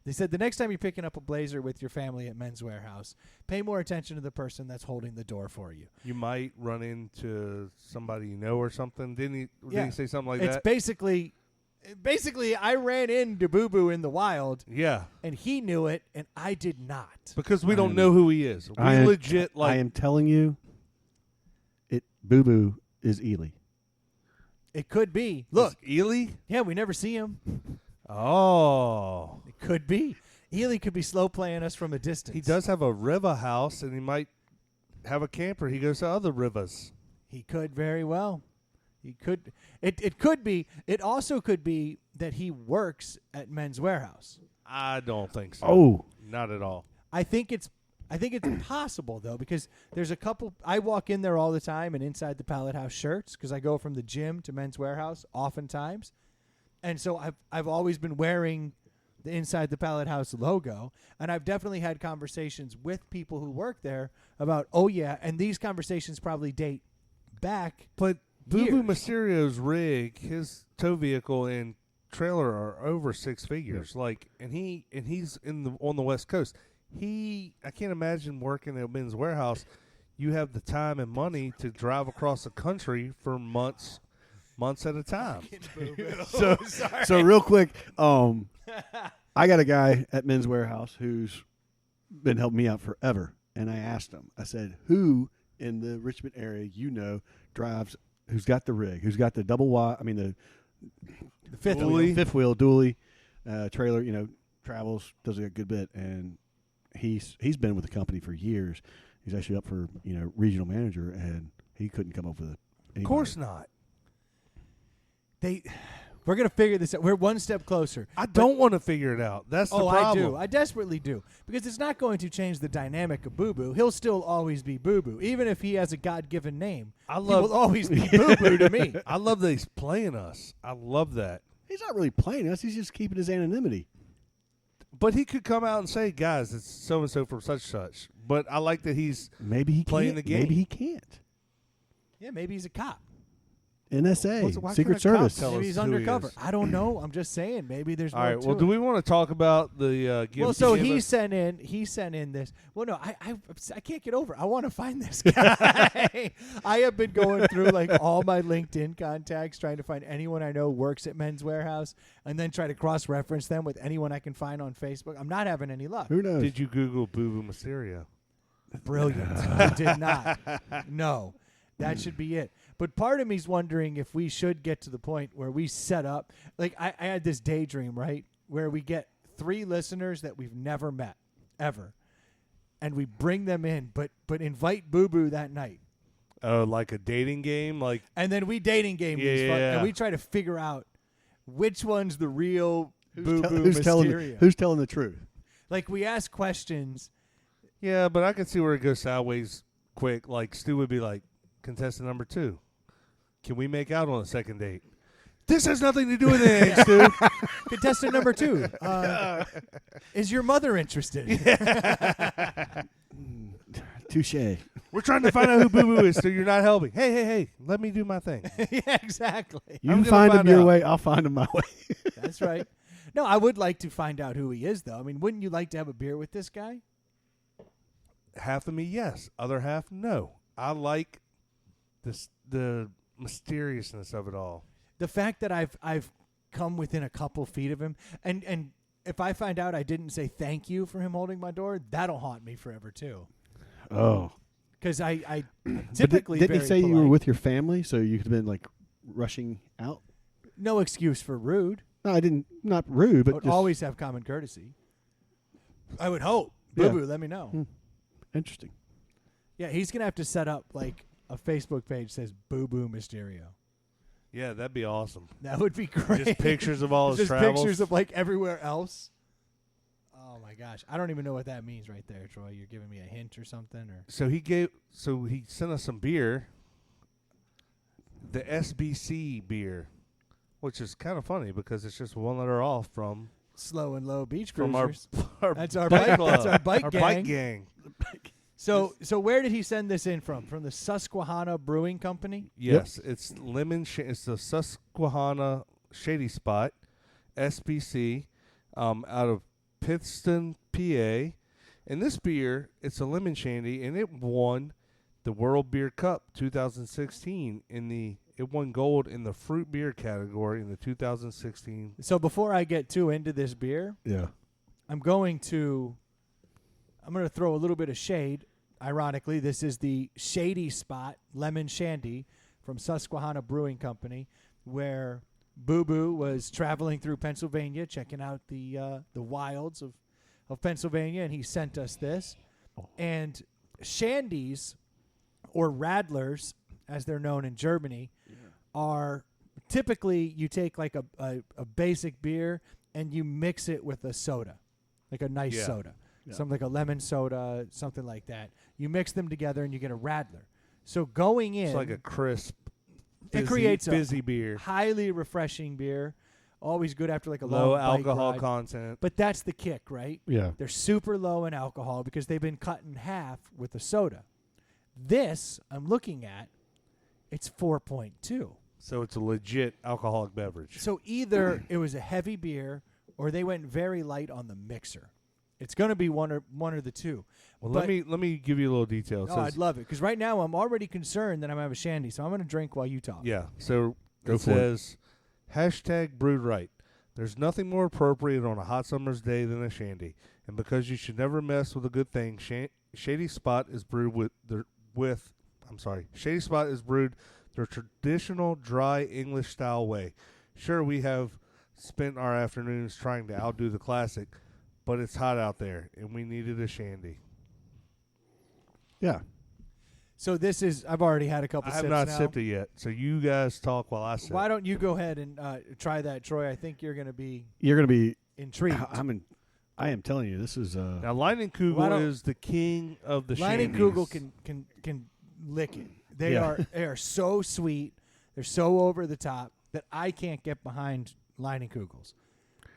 They said the next time you're picking up a blazer with your family at Men's Warehouse, pay more attention to the person that's holding the door for you. You might run into somebody you know or something. Didn't he say something like that? It's basically, I ran into Boo Boo in the wild. Yeah. And he knew it, and I did not. Because we don't know who he is. I am telling you, Boo Boo is Ely. It could be. Look. Ely? Yeah, we never see him. Oh. It could be. Ely could be slow playing us from a distance. He does have a river house, and he might have a camper. He goes to other rivers. He could very well. He could. It could be. It also could be that he works at Men's Warehouse. I don't think so. Oh. Not at all. I think it's possible, though, because there's a couple. I walk in there all the time and inside the Pallet House shirts because I go from the gym to Men's Warehouse oftentimes. And so I've always been wearing the Inside the Pallet House logo. And I've definitely had conversations with people who work there about, oh, yeah, and these conversations probably date back. But Boo Boo years. Mysterio's rig, his tow vehicle and trailer are over six figures. Like, and he's on the West Coast. I can't imagine working at Men's Warehouse. You have the time and money to drive across the country for months at a time. So real quick, I got a guy at Men's Warehouse who's been helping me out forever, and I asked him. I said, "Who in the Richmond area drives? Who's got the rig? Who's got the double wide? I mean the fifth wheel dually trailer? Travels, does a good bit, and he's been with the company for years. He's actually up for regional manager, and he couldn't come up with it. Of course not. We're going to figure this out. We're one step closer. I don't want to figure it out. That's the problem. I do. I desperately do. Because it's not going to change the dynamic of Boo Boo. He'll still always be Boo Boo. Even if he has a God-given name, he will always be Boo Boo to me. I love that he's playing us. I love that. He's not really playing us. He's just keeping his anonymity. But he could come out and say, guys, it's so-and-so from such. But I like that he's playing the game. Maybe he can't. Yeah, maybe he's a cop. NSA, Secret Service. Maybe he's undercover. I don't know. I'm just saying. Maybe there's more to it. All right. Well, do we want to talk about the gift? Well, so he sent in this. Well, no, I can't get over it. I want to find this guy. I have been going through like all my LinkedIn contacts trying to find anyone I know works at Men's Warehouse and then try to cross-reference them with anyone I can find on Facebook. I'm not having any luck. Who knows? Did you Google Boo Boo Mysterio? Brilliant. I did not. No. That should be it. But part of me's wondering if we should get to the point where we set up, like I had this daydream, right, where we get 3 listeners that we've never met, ever, and we bring them in, but invite Boo Boo that night. Oh, like a dating game? And then we dating game these fun, and we try to figure out which one's the real Boo Boo Mysterio. Who's telling the truth? Like, we ask questions. Yeah, but I can see where it goes sideways quick. Like, Stu would be like, contestant number 2. Can we make out on a second date? This has nothing to do with anything, Stu. Contestant number 2. Is your mother interested? Touche. We're trying to find out who Boo Boo is, Stu. You're not helping. Hey. Let me do my thing. Yeah, exactly. You find him your way. I'll find him my way. That's right. No, I would like to find out who he is, though. I mean, wouldn't you like to have a beer with this guy? Half of me, yes. Other half, no. I like the mysteriousness of it all. The fact that I've come within a couple feet of him, and if I find out I didn't say thank you for him holding my door, that'll haunt me forever too. Oh, because I typically didn't he very say polite. you were with your family, so you could have been like rushing out? No excuse for rude. No, I didn't. Not rude, but I would always have common courtesy. I would hope, Boo Boo, let me know. Interesting. Yeah, he's gonna have to set up like a Facebook page that says Boo Boo Mysterio. Yeah, that'd be awesome. That would be great. Just pictures of all his Just travels. pictures of like everywhere else. Oh my gosh, I don't even know what that means right there, Troy. You're giving me a hint or something, or So he sent us some beer, the SBC beer, which is kind of funny because it's just one letter off from Slow and Low Beach from Cruisers. our That's our bike bike. club, That's our bike gang. bike gang. So where did he send this in from? From the Susquehanna Brewing Company? Yes, it's it's the Susquehanna Shady Spot, SBC, out of Pittston, PA. And this beer, it's a lemon shandy, and it won the World Beer Cup 2016 it won gold in the fruit beer category in the 2016. So before I get too into this beer, I'm going to throw a little bit of shade. Ironically, this is the Shady Spot Lemon Shandy from Susquehanna Brewing Company, where Boo Boo was traveling through Pennsylvania, checking out the wilds of Pennsylvania, and he sent us this. And shandies, or radlers, as they're known in Germany, are typically you take like a basic beer and you mix it with a soda, like a nice soda. Something like a lemon soda, something like that. You mix them together and you get a radler. So going in, It's like a crisp, it creates fizzy a beer. highly refreshing beer. Always good after like a Low long bike alcohol ride. content. But that's the kick, right? Yeah. They're super low in alcohol because they've been cut in half with the soda. This I'm looking at, it's 4.2. So it's a legit alcoholic beverage. So either it was a heavy beer or they went very light on the mixer. It's going to be one or the two. Well, but let me give you a little detail. It Oh, says- I'd love it because right now I'm already concerned that I'm going to have a shandy, so I'm going to drink while you talk. Yeah. So Go it for it. says, #brewed right. There's nothing more appropriate on a hot summer's day than a shandy. And because you should never mess with a good thing, Shady Spot is brewed Shady Spot is brewed the traditional dry English style way. Sure, we have spent our afternoons trying to outdo the classic, but it's hot out there, and we needed a shandy. Yeah. So this is, I've already had a couple I sips have not now. sipped it yet, so you guys talk while I sip. Why don't you go ahead and try that, Troy? I think you're going to be You're going to be intrigued. I am telling you, this is Now, Leinenkugel is the king of the shandies. Leinenkugel can lick it. They are so sweet. They're so over the top that I can't get behind Leinenkugels.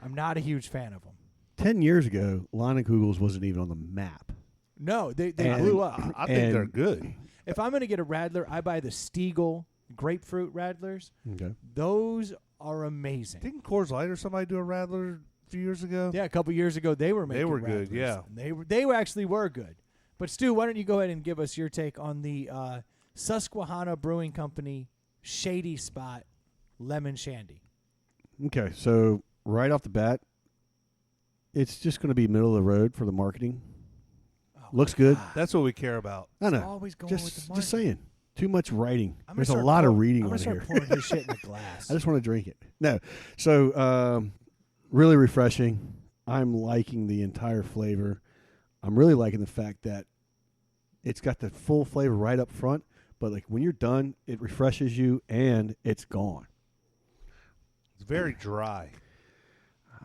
I'm not a huge fan of them. 10 years ago, Leinenkugels wasn't even on the map. No, they And- blew up. I think they're good. If I'm going to get a Radler, I buy the Stiegel grapefruit Radlers. Okay. Those are amazing. Didn't Coors Light or somebody do a Radler a few years ago? Yeah, a couple years ago they were making were good, Radlers. yeah. They actually were good. But Stu, why don't you go ahead and give us your take on the Susquehanna Brewing Company Shady Spot Lemon Shandy? Okay, so right off the bat, it's just going to be middle of the road for the marketing. Looks good. That's what we care about. I know. Always going with the Just marketing. saying. Too much writing. I'm gonna There's a start lot of pour- reading I'm on gonna here. start pouring this shit in a glass. I just want to drink it. No. So, really refreshing. I'm liking the entire flavor. I'm really liking the fact that it's got the full flavor right up front, but like when you're done, it refreshes you and it's gone. It's very dry.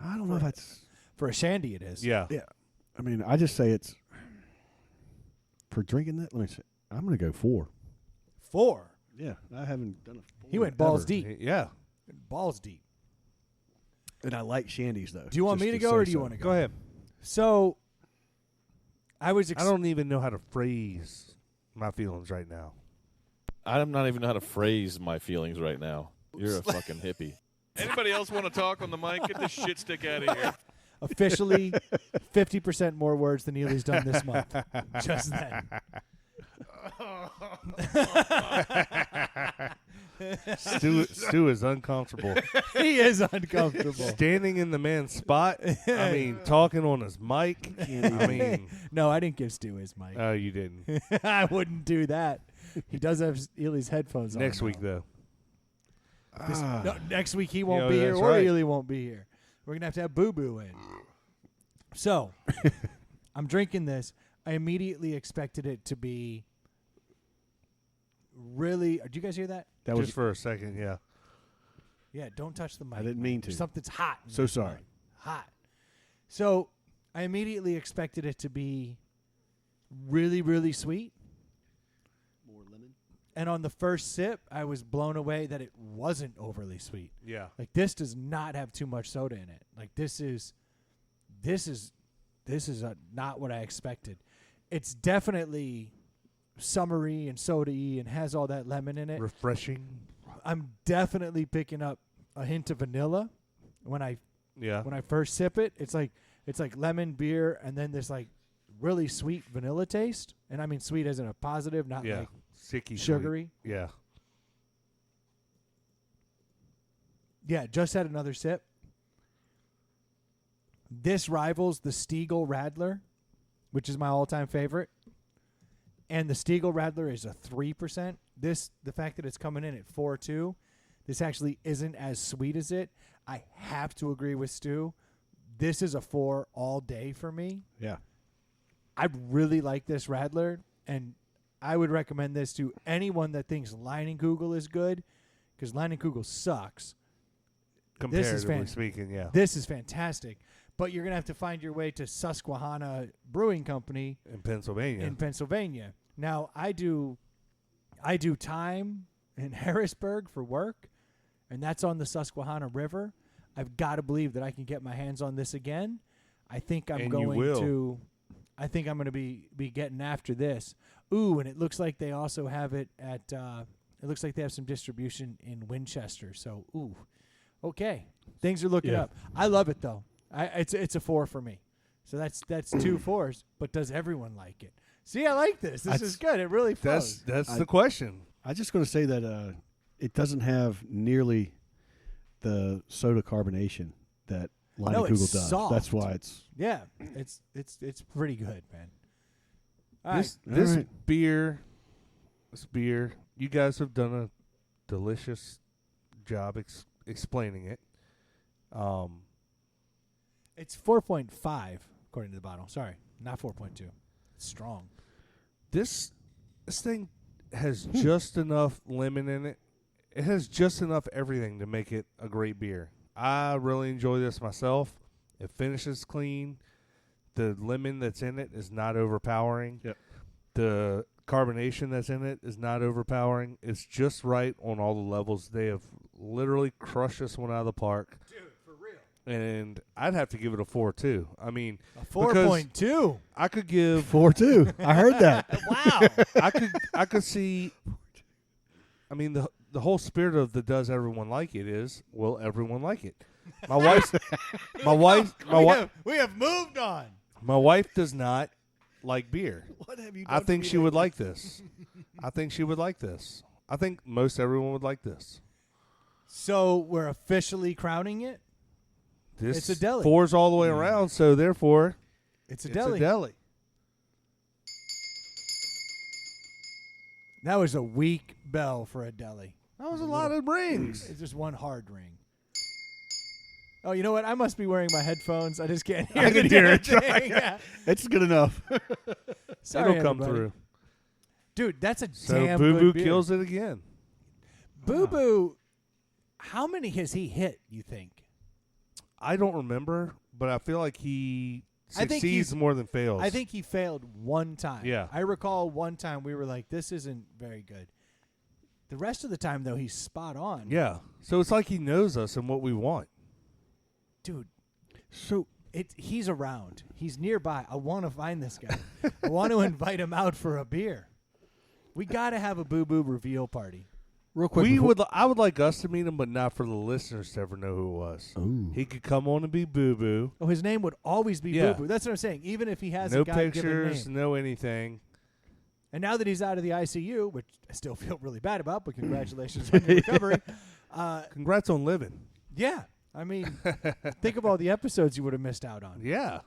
I don't know if that's. For a shandy, it is. Yeah. Yeah. I mean, I just say it's. For drinking that, let me say, I'm going to go 4. 4. Yeah. I haven't done a 4. He went balls ever. deep. Yeah. Balls deep. And I like shandies, though. Do you want just me to go say or do you so. want to go? Go ahead. So, I was. I don't even know how to phrase my feelings right now. I'm not even know how to phrase my feelings right now. You're a fucking hippie. Anybody else want to talk on the mic? Get this shit stick out of here. officially 50% more words than Neely's done this month. Just then. Stu is uncomfortable. He is uncomfortable. Standing in the man's spot. I mean, talking on his mic. I mean, No, I didn't give Stu his mic. oh, you didn't. I wouldn't do that. He does have Ely's headphones on. Next week, though. though. No, next week he won't Yeah, be here, that's or right. Ely won't be here. We're gonna have to have Boo Boo in. So, I'm drinking this. I immediately expected it to be really. Do you guys hear that? That Just was for a second, yeah. Yeah, don't touch the mic. I didn't mean to. Something's hot. So sorry. Hot. So I immediately expected it to be really, really sweet. More lemon. And on the first sip, I was blown away that it wasn't overly sweet. Yeah. Like, this does not have too much soda in it. Like, this is not what I expected. It's definitely summery and soda-y and has all that lemon in it. Refreshing. I'm definitely picking up a hint of vanilla when I first sip it. It's like lemon beer and then this like really sweet vanilla taste. And I mean sweet as in a positive, not like sicky sugary. Sweet. Yeah. Yeah, just had another sip. This rivals the Stiegel Radler, which is my all-time favorite. And the Stiegel Radler is a 3%. The fact that it's coming in at 4.2, this actually isn't as sweet as it. I have to agree with Stu. This is a 4 all day for me. Yeah. I really like this Radler, and I would recommend this to anyone that thinks Leinenkugel is good, because Leinenkugel sucks. Comparatively speaking, yeah. This is fantastic. But you're going to have to find your way to Susquehanna Brewing Company in Pennsylvania. Now, I do time in Harrisburg for work, and that's on the Susquehanna River. I've got to believe that I can get my hands on this again. I think I'm going to be getting after this. Ooh, and it looks like they also have it at it looks like they have some distribution in Winchester. So, ooh. Okay. Things are looking up. I love it though. It's a 4 for me. So that's 2 4s, but does everyone like it? See, I like this. This is good. It really flows. That's the question. I'm just going to say that it doesn't have nearly the soda carbonation that Leinenkugel does. Soft. That's why it's it's pretty good, man. This beer, you guys have done a delicious job explaining it. It's 4.5 according to the bottle. Sorry, not 4.2. It's strong. This thing has just enough lemon in it. It has just enough everything to make it a great beer. I really enjoy this myself. It finishes clean. The lemon that's in it is not overpowering. Yep. The carbonation that's in it is not overpowering. It's just right on all the levels. They have literally crushed this one out of the park. Dude, for real. And I'd have to give it a 4 too. I mean, a 4.2. I could give 4.2. I heard that. Wow. I could see. I mean, the whole spirit of the does everyone like it is, will everyone like it? We have moved on. My wife does not like beer. What have you done? I think she would like this. I think she would like this. I think most everyone would like this. So we're officially crowning it. It's a deli. 4's all the way around, so therefore, it's a deli. That was a weak bell for a deli. That was a lot of rings. It's just one hard ring. Oh, you know what? I must be wearing my headphones. I just can't hear I can hear it. Yeah. It's good enough. Sorry, It'll come everybody. through. Dude, that's a So damn Boo good Boo beer. kills it again. Boo Boo, how many has he hit, you think? I don't remember, but I feel like he I think succeeds more than fails. I think he failed one time. Yeah. I recall one time we were like, this isn't very good. The rest of the time, though, he's spot on. Yeah. So it's like he knows us and what we want. Dude, so he's around. He's nearby. I want to find this guy. I want to invite him out for a beer. We got to have a Boo Boo reveal party. Real quick. I would like us to meet him, but not for the listeners to ever know who it was. Ooh. He could come on and be Boo Boo. Oh, his name would always be Yeah. Boo Boo. That's what I'm saying. Even if he has No a God-given pictures, name. no anything. And now that he's out of the ICU, which I still feel really bad about, but congratulations on your recovery. Congrats on living. Yeah. I mean, think of all the episodes you would have missed out on. Yeah.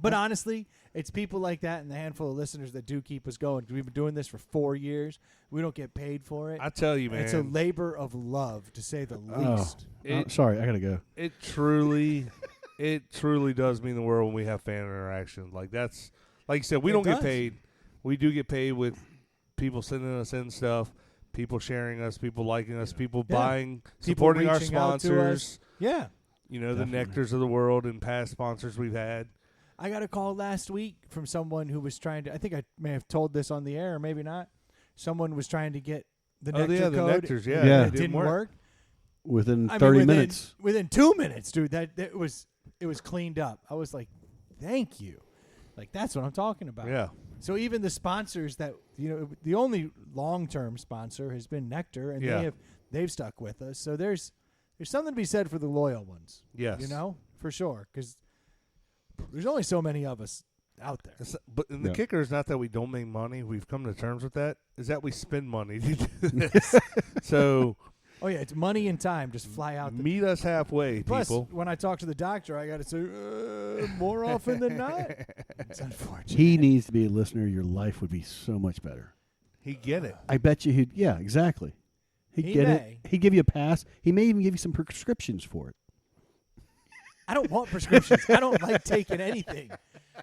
But honestly, it's people like that and the handful of listeners that do keep us going. We've been doing this for 4 years. We don't get paid for it. I tell you, man. It's a labor of love, to say the least. Sorry, I got to go. It truly It truly does mean the world when we have fan interaction. Like that's, like you said, we don't get paid. We do get paid with people sending us in stuff, people sharing us, people liking us, people buying, supporting our sponsors. Yeah. You know, the Nectars of the world and past sponsors we've had. I got a call last week from someone who was trying to, I think I may have told this on the air or maybe not. Someone was trying to get the Nectar code. The Nectars, Yeah. It didn't work. Within 30 minutes. Within 2 minutes, dude. It was cleaned up. I was like, thank you. Like, that's what I'm talking about. Yeah. So even the sponsors that, the only long-term sponsor has been Nectar, and they've stuck with us. So there's something to be said for the loyal ones. Yes. For sure. Because there's only so many of us out there. But the kicker is not that we don't make money. We've come to terms with that. Is that we spend money to do this. So... Oh, yeah, it's money and time. Just fly out. Meet us halfway, Plus, people. when I talk to the doctor, I got to say, more often than not. It's unfortunate. He needs to be a listener. Your life would be so much better. He'd get it. I bet you he'd, exactly. He'd get it. He'd give you a pass. He may even give you some prescriptions for it. I don't want prescriptions. I don't like taking anything.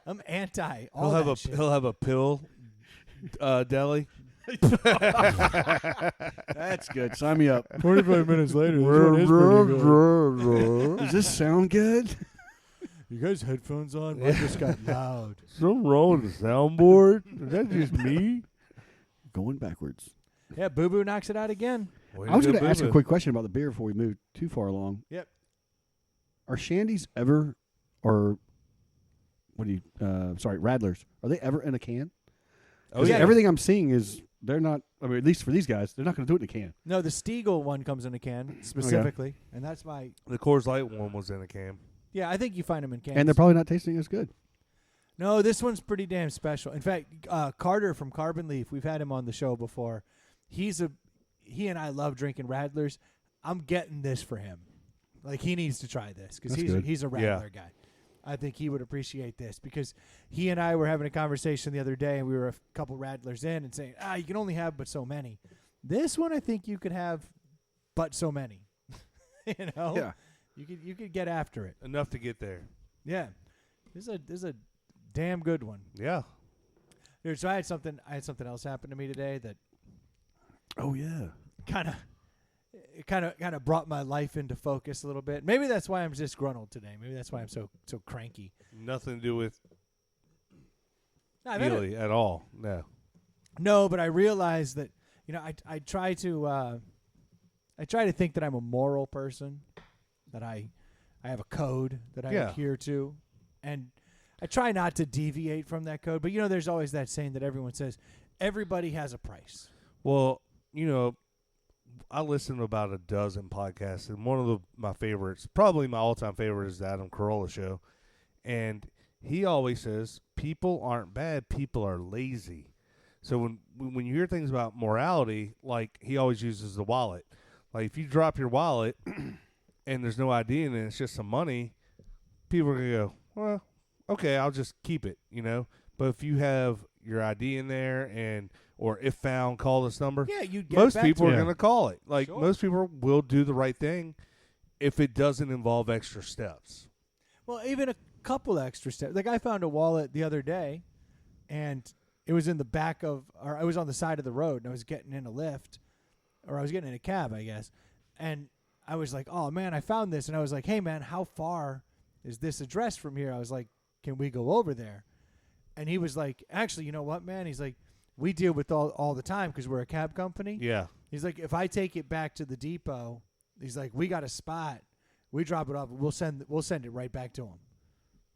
I'm anti all that shit. He'll have a pill deli. That's good. Sign me up. 45 minutes later, Does this sound good? You guys headphones on? Mine just got loud. Something wrong with the soundboard? Is that just me? Going backwards. Yeah, Boo Boo knocks it out again. I was going to ask a quick question about the beer before we move too far along. Yep. Are shandies ever, or Radlers, are they ever in a can? Oh, yeah. Everything I'm seeing is they're not, at least for these guys, they're not going to do it in a can. No, the Stiegel one comes in a can specifically, and that's my... The Coors Light one was in a can. Yeah, I think you find them in cans. And they're probably not tasting as good. No, this one's pretty damn special. In fact, Carter from Carbon Leaf, we've had him on the show before. He and I love drinking Radlers. I'm getting this for him. Like, he needs to try this because he's a Radler guy. I think he would appreciate this because he and I were having a conversation the other day, and we were a couple Radlers in and saying, you can only have but so many. This one, I think you could have but so many. Yeah. You could get after it. Enough to get there. Yeah. This is a damn good one. Yeah. Dude, so I had something else happen to me today that Oh yeah. kind of brought my life into focus a little bit. Maybe that's why I'm disgruntled today. Maybe that's why I'm so cranky. Nothing to do with No, Ely at all. No, but I realized that I try to think that I'm a moral person, that I have a code that I adhere to, and I try not to deviate from that code. But there's always that saying that everyone says, everybody has a price. Well, I listen to about a dozen podcasts, and one of my favorites, probably my all-time favorite, is the Adam Carolla show. And he always says, people aren't bad, people are lazy. So when you hear things about morality, like he always uses the wallet. Like if you drop your wallet and there's no ID in it, it's just some money, people are going to go, well, okay, I'll just keep it, But if you have your ID in there or if found, call this number. Yeah, most people are going to call it. Like Sure. most people will do the right thing if it doesn't involve extra steps. Well, even a couple extra steps. Like I found a wallet the other day, and it was in the back or I was on the side of the road, and I was getting in a lift, or I was getting in a cab, I guess. And I was like, oh, man, I found this. And I was like, hey, man, how far is this address from here? I was like, can we go over there? And he was like, actually, you know what, man? He's like, we deal with all the time because we're a cab company. Yeah. He's like, if I take it back to the depot, he's like, we got a spot. We drop it off. We'll send it right back to him.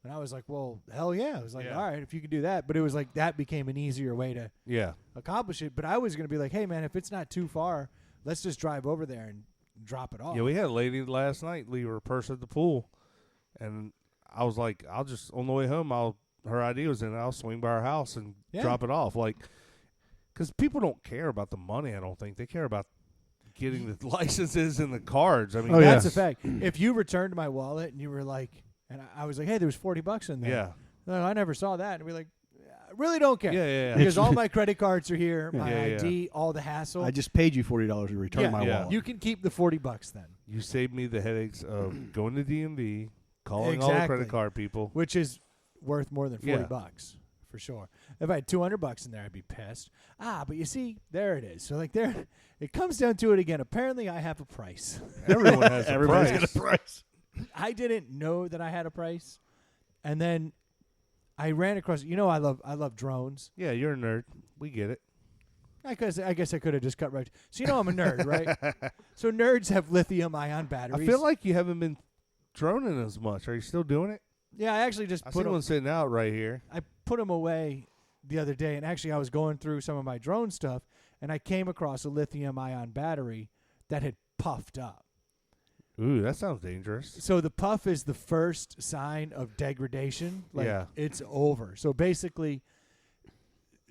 And I was like, well, hell yeah. I was like, all right, if you can do that. But it was like that became an easier way to accomplish it. But I was going to be like, hey, man, if it's not too far, let's just drive over there and drop it off. Yeah, we had a lady last night leave her purse at the pool. And I was like, on the way home, her ID was in it. I'll swing by her house and drop it off. Like, because people don't care about the money, I don't think. They care about getting the licenses and the cards. I mean, that's a fact. If you returned my wallet and you were like, and I was like, hey, there was $40 in there. Yeah. No, I never saw that. And we're like, I really don't care. Yeah. Because all my credit cards are here, my ID, Yeah. all the hassle. I just paid you $40 to return my wallet. You can keep the $40 then. You saved me the headaches of going to DMV, calling all the credit card people. Which is worth more than $40 for sure. If I had $200 in there, I'd be pissed. But you see, there it is. So like there, it comes down to it again. Apparently, I have a price. Everyone has a Everybody's price. got a price. I didn't know that I had a price, and then I ran across. I love drones. Yeah, you're a nerd. We get it. I guess I could have just cut right. So I'm a nerd, right? So nerds have lithium-ion batteries. I feel like you haven't been droning as much. Are you still doing it? Yeah, I actually just I put see one sitting out right here. I put them away the other day, and actually I was going through some of my drone stuff, and I came across a lithium-ion battery that had puffed up. Ooh, that sounds dangerous. So the puff is the first sign of degradation. Like, it's over. So basically,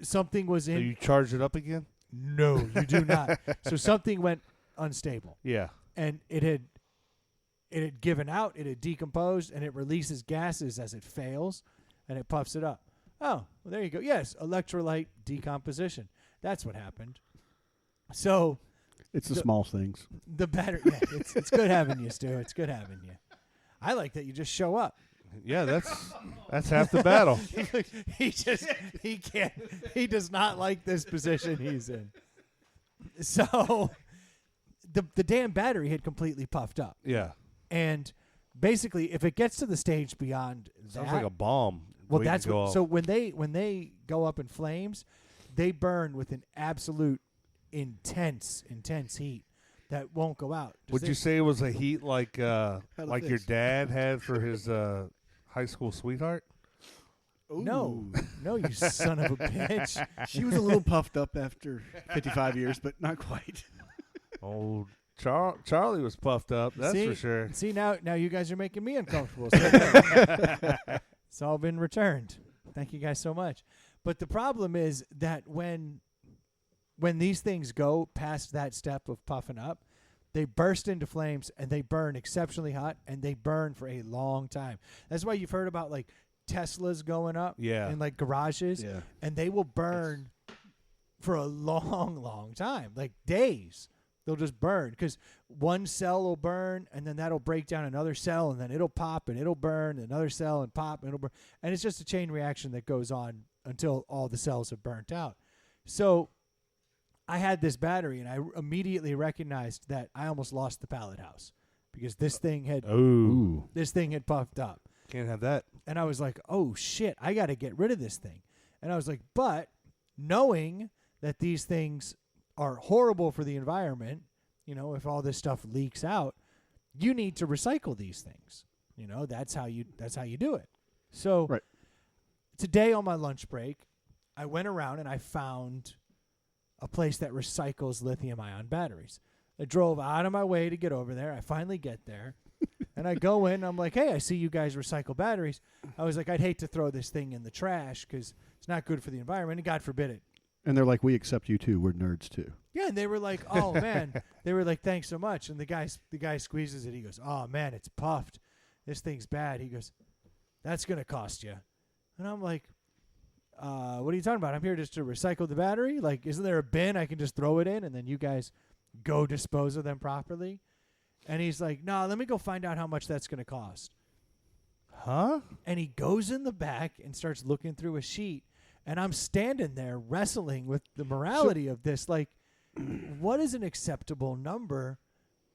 something was in. So you charge it up again? No, you do not. So something went unstable. Yeah. And it had given out, it had decomposed, and it releases gases as it fails, and it puffs it up. Oh, well, there you go. Yes, electrolyte decomposition. That's what happened. So it's the small things. The battery. Yeah, it's good having you, Stu. It's good having you. I like that you just show up. Yeah, that's half the battle. He does not like this position he's in. So the damn battery had completely puffed up. Yeah. And basically, if it gets to the stage beyond Sounds that, like a bomb. well, that's what, so when they go up in flames, they burn with an absolute intense heat that won't go out. Would you say it was a heat like your fix. dad had for his high school sweetheart? No, you son of a bitch. She was a little puffed up after 55 years, but not quite. Oh, Charlie was puffed up. That's for sure. See, now you guys are making me uncomfortable. It's all been returned. Thank you guys so much. But the problem is that when these things go past that step of puffing up, they burst into flames and they burn exceptionally hot and they burn for a long time. That's why you've heard about like Teslas going up in like garages, and they will burn for a long time, like days. They'll just burn because one cell will burn and then that'll break down another cell and then it'll pop and it'll burn another cell and pop and it'll burn. And it's just a chain reaction that goes on until all the cells have burnt out. So I had this battery and I immediately recognized that I almost lost the pallet house because this thing had puffed up. Can't have that. And I was like, oh shit, I got to get rid of this thing. And I was like, but knowing that these things are horrible for the environment, if all this stuff leaks out, you need to recycle these things. That's how you do it. So today on my lunch break, I went around and I found a place that recycles lithium-ion batteries. I drove out of my way to get over there. I finally get there. And I go in. I'm like, hey, I see you guys recycle batteries. I was like, I'd hate to throw this thing in the trash because it's not good for the environment. And God forbid it. And they're like, we accept you too. We're nerds too. Yeah, and they were like, oh, man. They were like, thanks so much. And the guy squeezes it. He goes, oh, man, it's puffed. This thing's bad. He goes, that's going to cost you. And I'm like, what are you talking about? I'm here just to recycle the battery? Like, isn't there a bin I can just throw it in and then you guys go dispose of them properly? And he's like, no, let me go find out how much that's going to cost. Huh? And he goes in the back and starts looking through a sheet. And I'm standing there wrestling with the morality of this. Like, what is an acceptable number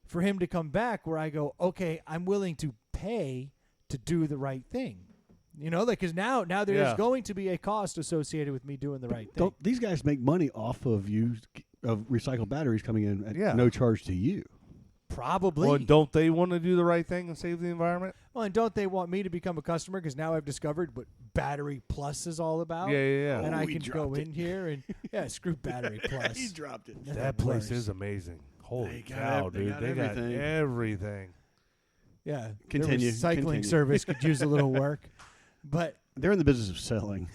for him to come back where I go, okay, I'm willing to pay to do the right thing? Because now there is going to be a cost associated with me doing the right thing. Don't these guys make money off of recycled batteries coming in at no charge to you? Probably. Well, don't they want to do the right thing and save the environment? Well, and don't they want me to become a customer? Because now I've discovered what Battery Plus is all about. Yeah. And I can go in here and screw Battery Plus. He dropped it. That place is amazing. Holy cow, dude! They got everything. Yeah. Continue. Their recycling service could use a little work, but they're in the business of selling.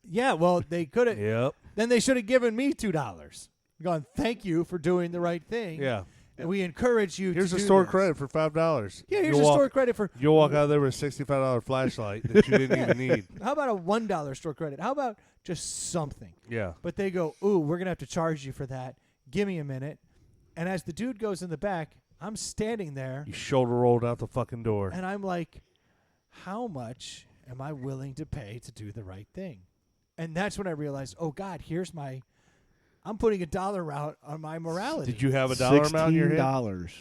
Yeah. Well, they could have. Yep. Then they should have given me $2. Gone. Thank you for doing the right thing. Yeah. And we encourage you. Here's to a do store this. credit for $5. Yeah, here's a store credit for. You'll walk out there with a $65 flashlight that you didn't even need. How about a $1 store credit? How about just something? Yeah. But they go, ooh, we're gonna have to charge you for that. Give me a minute. And as the dude goes in the back, I'm standing there. You shoulder rolled out the fucking door. And I'm like, how much am I willing to pay to do the right thing? And that's when I realized, oh, God, I'm putting $1 out on my morality. Did you have a dollar amount in your head? $16.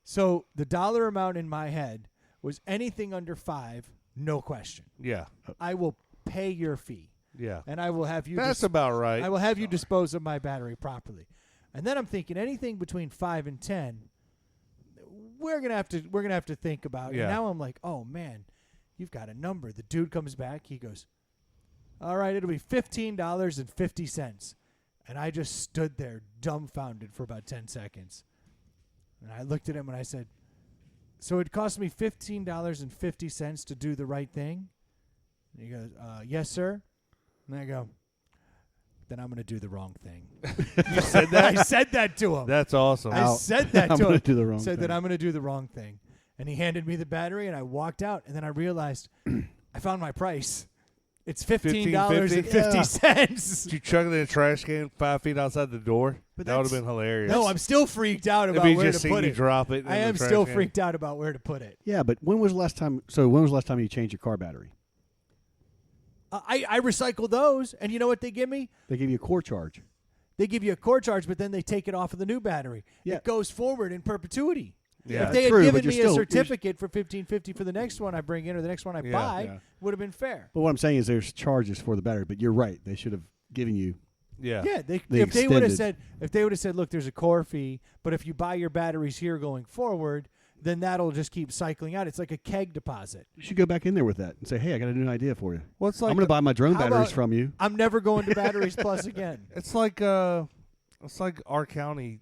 So the dollar amount in my head was anything under 5, no question. Yeah. I will pay your fee. Yeah. And I will have you. That's about right. I will have you dispose of my battery properly. And then I'm thinking anything between 5 and 10, we're gonna have to think about. Yeah. And now I'm like, oh man, you've got a number. The dude comes back. He goes, all right, it'll be $15.50. And I just stood there dumbfounded for about 10 seconds. And I looked at him and I said, so it cost me $15.50 to do the right thing? And he goes, yes, sir. And I go, then I'm going to do the wrong thing. You said that? I said that to him. That's awesome. I said that I'm to him. gonna do the wrong Said thing. that I'm going to do the wrong thing. And he handed me the battery, and I walked out. And then I realized I found my price. It's $15.50. Did you chuck it in a trash can 5 feet outside the door? But That would have been hilarious. No, I'm still freaked out If about he where just to seen put you it. drop it. I in am the trash still can. freaked out about where to put it. Yeah, but when was the last time? So when was the last time you changed your car battery? I recycle those, and you know what they give me? They give you a core charge. They give you a core charge, but then they take it off of the new battery. Yeah. It goes forward in perpetuity. Yeah. If they had True, but given you're me a still- certificate for $15.50 for the next one I bring in or the next one I Yeah. buy, Yeah. would have been fair. But what I'm saying is there's charges for the battery. But you're right. They should have given you. Yeah. Yeah, They if they would have extended. said, look, there's a core fee, but if you buy your batteries here going forward, then that'll just keep cycling out. It's like a keg deposit. You should go back in there with that and say, hey, I got a new idea for you. Well, it's like I'm going to buy my drone How batteries about- from you. I'm never going to Batteries Plus again. It's like our county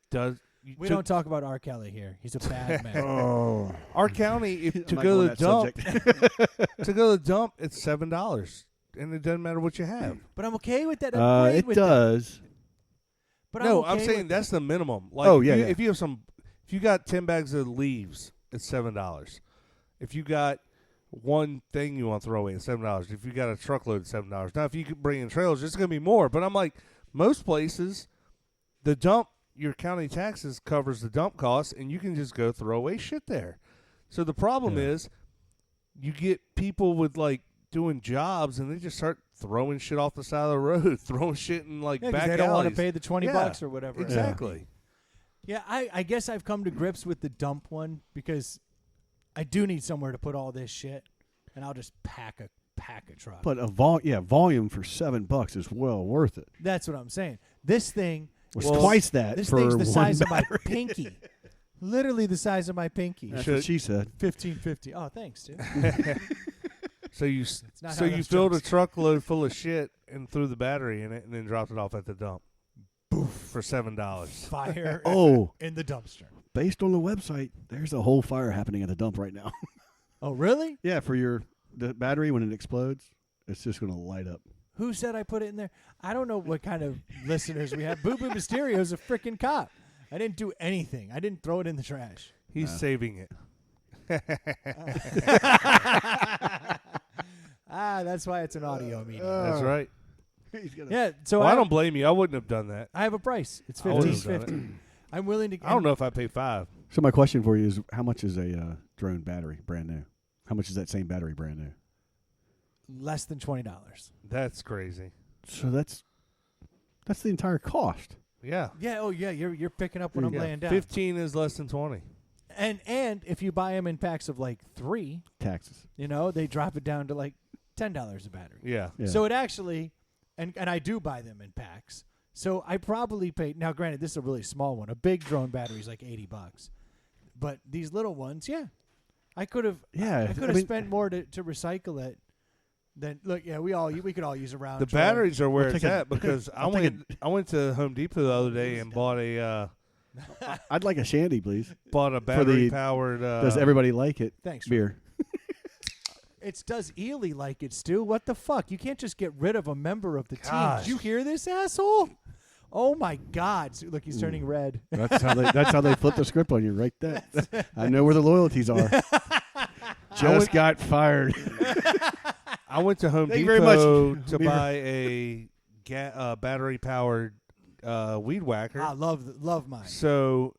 does. We don't talk about R. Kelly here. He's a bad man. Oh. Our county, if I'm to not go going to the that dump, subject. to go to the dump, it's $7, and it doesn't matter what you have. But I'm okay with that. I'm great It with that. does. But No, I'm, I'm okay saying with that's the minimum. Like, Oh, yeah, yeah. If you got 10 bags of leaves, it's $7. If you got one thing you want to throw away, it's $7. If you got a truckload, it's $7. Now, if you could bring in trailers, it's going to be more. But I'm like, most places, the dump, your county taxes covers the dump costs, and you can just go throw away shit there. So the problem is, you get people with like doing jobs, and they just start throwing shit off the side of the road, throwing shit in like Yeah, 'cause back they don't want to alleys. pay the $20 Yeah, or whatever. Exactly. Yeah, I guess I've come to grips with the dump one because I do need somewhere to put all this shit, and I'll just pack a truck. But volume for $7 is well worth it. That's what I'm saying. This thing, It's twice that this for thing's the one size of my battery. pinky. Literally the size of my pinky. That's what she said. $15.50. Oh, thanks, dude. So you not so how you those filled a jokes- truckload full of shit and threw the battery in it and then dropped it off at the dump. Boof for $7. Fire Oh, in the dumpster. based on the website, there's a whole fire happening at the dump right now. Oh, really? Yeah, for the battery when it explodes, it's just going to light up. Who said I put it in there? I don't know what kind of listeners we have. Boo Boo Mysterio's a freaking cop. I didn't do anything. I didn't throw it in the trash. He's saving it. That's why it's an audio medium. That's right. Yeah, so Well, I don't blame you. I wouldn't have done that. I have a price. It's I wouldn't have done $15.50. I'm willing to. I don't know if I pay $5. So my question for you is, how much is a drone battery brand new? How much is that same battery brand new? Less than $20. That's crazy. So that's the entire cost. Yeah. Yeah. Oh, yeah. You're picking up what I'm Yeah. laying down. 15 is less than 20. And if you buy them in packs of like 3, Taxes. they drop it down to like $10 a battery. Yeah. Yeah. So it actually, and I do buy them in packs. So I probably paid. Now, granted, this is a really small one. A big drone battery is like $80, but these little ones, I could have. Yeah, I could have spent more to recycle it. Then look, we could all use a round. The trip. batteries are where I'll it's take a- at because I I'll take went to Home Depot the other day and bought a I'd like a shandy, please. battery powered. Does everybody like it? Thanks. Beer. It's does Ely like it, Stu? What the fuck? You can't just get rid of a member of the team. Gosh. Did you hear this, asshole? Oh my God! So, look, he's turning red. That's how they flip the script on you, right there. I know where the loyalties are. Just got fired. I went to Home Thank you very much. Depot to Beer. buy a battery powered weed whacker. I love mine. So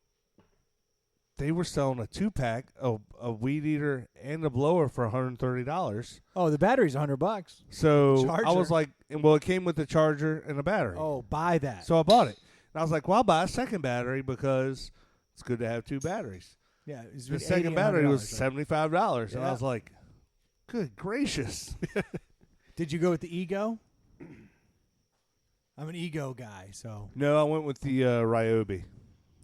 they were selling a 2-pack of a weed eater and a blower for $130. Oh, the battery's $100. So Charger. I was like, well, it came with a charger and a battery. Oh, buy that. So I bought it. And I was like, well, I'll buy a second battery because it's good to have 2 batteries. Yeah, it's The $80, second battery was $100, $75. And I Yeah. was like, good gracious. Did you go with the Ego? I'm an Ego guy, so. No, I went with the Ryobi.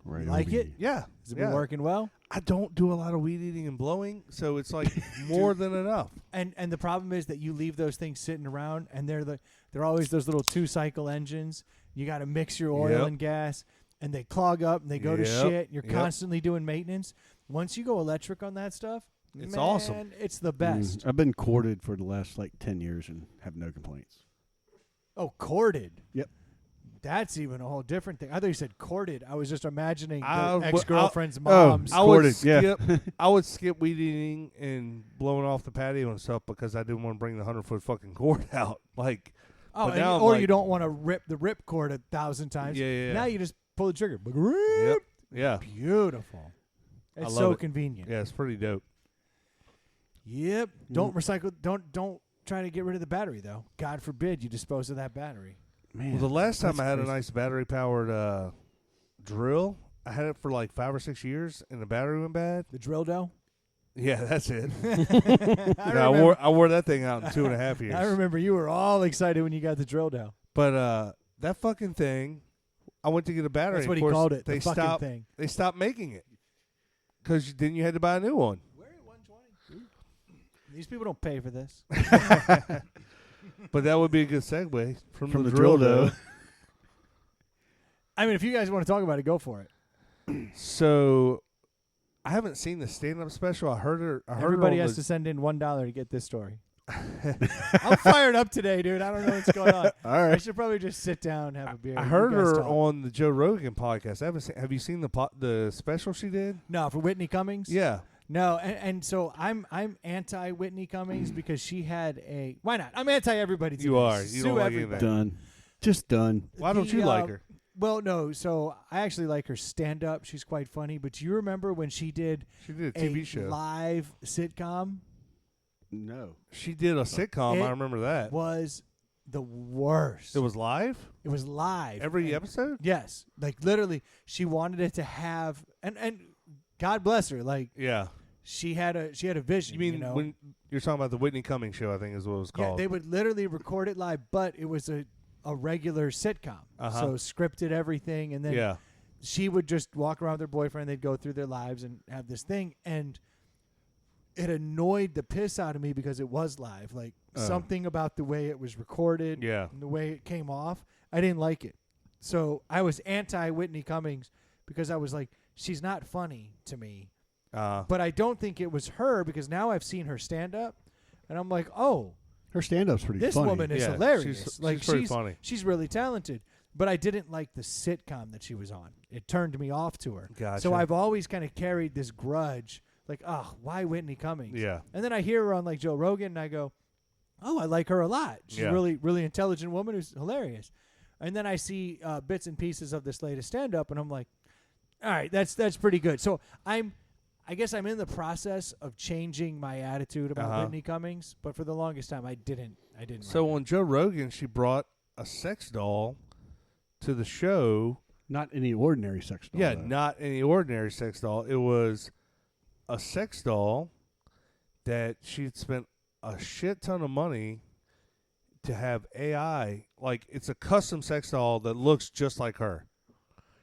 Right. Like it? Yeah. Has it been working well? I don't do a lot of weed eating and blowing, so it's like more than enough. And the problem is that you leave those things sitting around, and they're always those little 2-cycle engines. You got to mix your oil Yep. and gas, and they clog up and they go to Yep. shit. You're Yep. constantly doing maintenance. Once you go electric on that stuff, It's man, awesome. It's the best. I've been corded for the last 10 years and have no complaints. Oh, corded. Yep. That's even a whole different thing. I thought you said corded. I was just imagining I- the ex-girlfriend's oh, mom's. I would Squirted, yeah. skip. I would skip weed eating and blowing off the patio and stuff because I didn't want to bring the 100-foot fucking cord out. Like, Oh, but now I'm or like- you don't want to rip the rip cord 1,000 times. Yeah. Now you just pull the trigger. Yep. Yeah. Beautiful. It's love so it. convenient. Yeah, it's pretty dope. Yep. Don't recycle. Don't try to get rid of the battery though. God forbid you dispose of that battery. Man, Well, the last time that's I had crazy. a nice battery-powered drill, I had it for like 5 or 6 years, and the battery went bad. The drill dough. Yeah, that's it. I No, I wore that thing out in 2.5 years. I remember you were all excited when you got the drill dough. But that fucking thing, I went to get a battery. That's of what he course, called it. They The fucking stopped. thing. They stopped making it because then you had to buy a new one. We're at 120. These people don't pay for this. But that would be a good segue from From the the drill drill dough. dough. I mean, if you guys want to talk about it, go for it. So I haven't seen the stand-up special. I heard her. Everybody has to send in $1 to get this story. I'm fired up today, dude. I don't know what's going on. All I right. should probably just sit down and have a beer. I You heard guys her talk. on the Joe Rogan podcast. I haven't seen. Have you seen the special she did? No, for Whitney Cummings. Yeah. No, and so I'm anti Whitney Cummings because she had a. Why not? I'm anti everybody. You are. You Sue don't like everybody. anything. Done. Just done. Why don't you like her? Well, no. So I actually like her stand up. She's quite funny. But you remember when she did She did a TV show. live sitcom? No. She did a sitcom. I It remember that. Was the worst. It was live It was live. every And- episode. Yes, like literally, she wanted it to have and God bless her. Like Yeah. she had a vision. You mean know? when you're talking about the Whitney Cummings show? I think is what it was Yeah, called. they would literally record it live, but it was a regular sitcom. Uh-huh. So scripted everything, and then yeah. she would just walk around with their boyfriend. They'd go through their lives and have this thing, and it annoyed the piss out of me because it was live. Like something about the way it was recorded, Yeah. and the way it came off, I didn't like it. So I was anti Whitney Cummings because I was like, she's not funny to me. But I don't think it was her because now I've seen her stand up, and I'm like, oh, Her stand-up's pretty this funny. woman is Yeah, hilarious. she's Like pretty funny. She's really talented. But I didn't like the sitcom that she was on. It turned me off to her. Gotcha. So I've always kind of carried this grudge, like, oh, why Whitney Cummings? Yeah. And then I hear her on like Joe Rogan, and I go, oh, I like her a lot. She's Yeah. a really, really intelligent woman who's hilarious. And then I see bits and pieces of this latest stand-up, and I'm like, all right, that's pretty good. So I guess I'm in the process of changing my attitude about Whitney Cummings, but for the longest time I didn't. So like on Joe Rogan, she brought a sex doll to the show. Not any ordinary sex doll. Yeah, though. not any ordinary sex doll. It was a sex doll that she'd spent a shit ton of money to have AI. Like, it's a custom sex doll that looks just like her.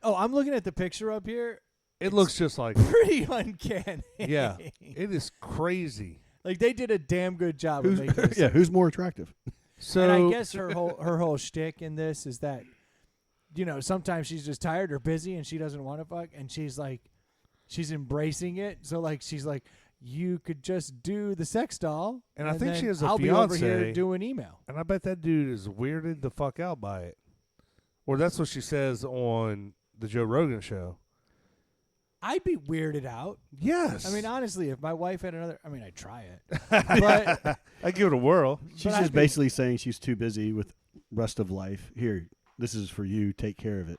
Oh, I'm looking at the picture up here. It looks just like her. Pretty uncanny. Yeah. It is crazy. Like they did a damn good job of Who's, making this. yeah, who's more attractive? So And I guess her whole shtick in this is that, you know, sometimes she's just tired or busy and she doesn't want to fuck, and she's embracing it. So like she's like, you could just do the sex doll, And I think then she has a I'll be over fiancé. here doing email. And I bet that dude is weirded the fuck out by it. Or that's what she says on the Joe Rogan show. I'd be weirded out. Yes. I mean, honestly, if my wife had another, I mean, I'd try it, but I'd give it a whirl. She's I'd just be- basically saying she's too busy with rest of life. Here, this is for you. Take care of it.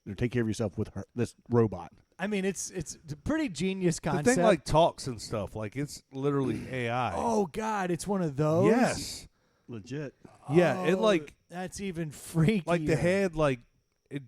Or take care of yourself with her, this robot. I mean, it's a pretty genius concept. The thing like talks and stuff. Like it's literally AI. Oh God, it's one of those. Yes. Legit. Yeah. It like that's even freakier. like the head like it.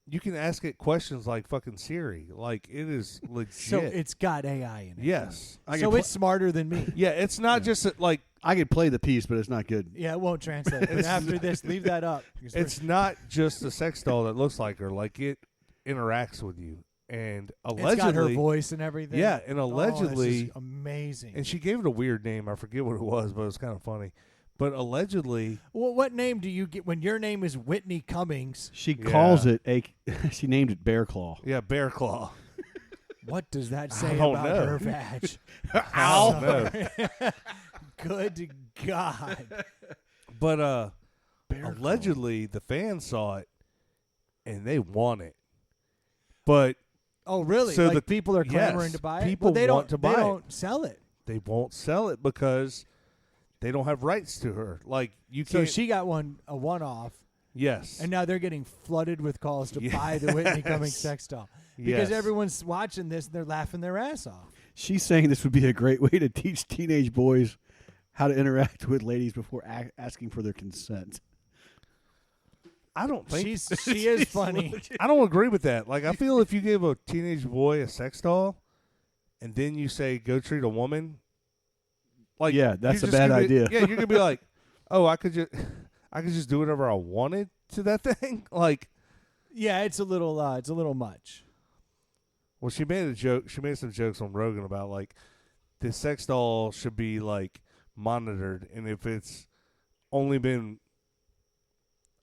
You can ask it questions like fucking Siri. Like it is legit. So it's got AI in it. Yes. So it's smarter than me. Yeah. It's not just like. I could play the piece, but it's not good. Yeah, it won't translate. But after this, leave that up. It's not just a sex doll that looks like her. Like it interacts with you, and allegedly, it's got her voice and everything. Yeah, and allegedly, this is amazing. And she gave it a weird name. I forget what it was, but it was kind of funny. But allegedly, well, what name do you get when your name is Whitney Cummings? She calls it she named it Bear Claw. Yeah, Bear Claw. What does that say don't about know. her vag? Ow! Good God! But allegedly, the fans saw it, and they want it. But oh, really? So like people are clamoring to buy it. People want to buy it. They don't sell it. They won't sell it because they don't have rights to her. Like you can't. So she got a one-off. Yes. And now they're getting flooded with calls to buy the Whitney Cummings sex doll because everyone's watching this and they're laughing their ass off. She's saying this would be a great way to teach teenage boys how to interact with ladies before asking for their consent. I don't think she is funny. I don't agree with that. Like I feel if you give a teenage boy a sex doll and then you say go treat a woman, like yeah, that's a bad idea. Yeah, you're gonna be like, oh, I could just do whatever I wanted to that thing. Like, yeah, it's a little much. Well, she made a joke. She made some jokes on Rogan about like the sex doll should be like monitored, and if it's only been,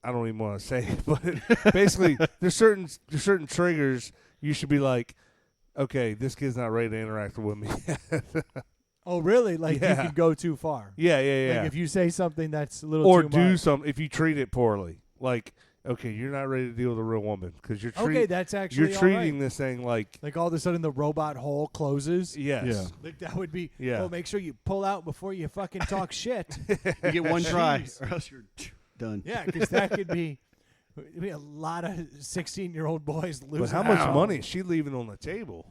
I don't even want to say it, but basically there's certain triggers you should be like, okay, this kid's not ready to interact with me. Oh, really? Like you can go too far. Yeah. Like if you say something that's a little or too do much. something if you treat it poorly, like. Okay, you're not ready to deal with a real woman because you're that's actually you're treating all right. this thing like all of a sudden the robot hole closes. Yes. Yeah. Like that would be. Yeah. Oh, make sure you pull out before you fucking talk shit. You get one try, or else you're done. Yeah, because that could be a lot of 16-year-old boys losing. But how much money is she leaving on the table?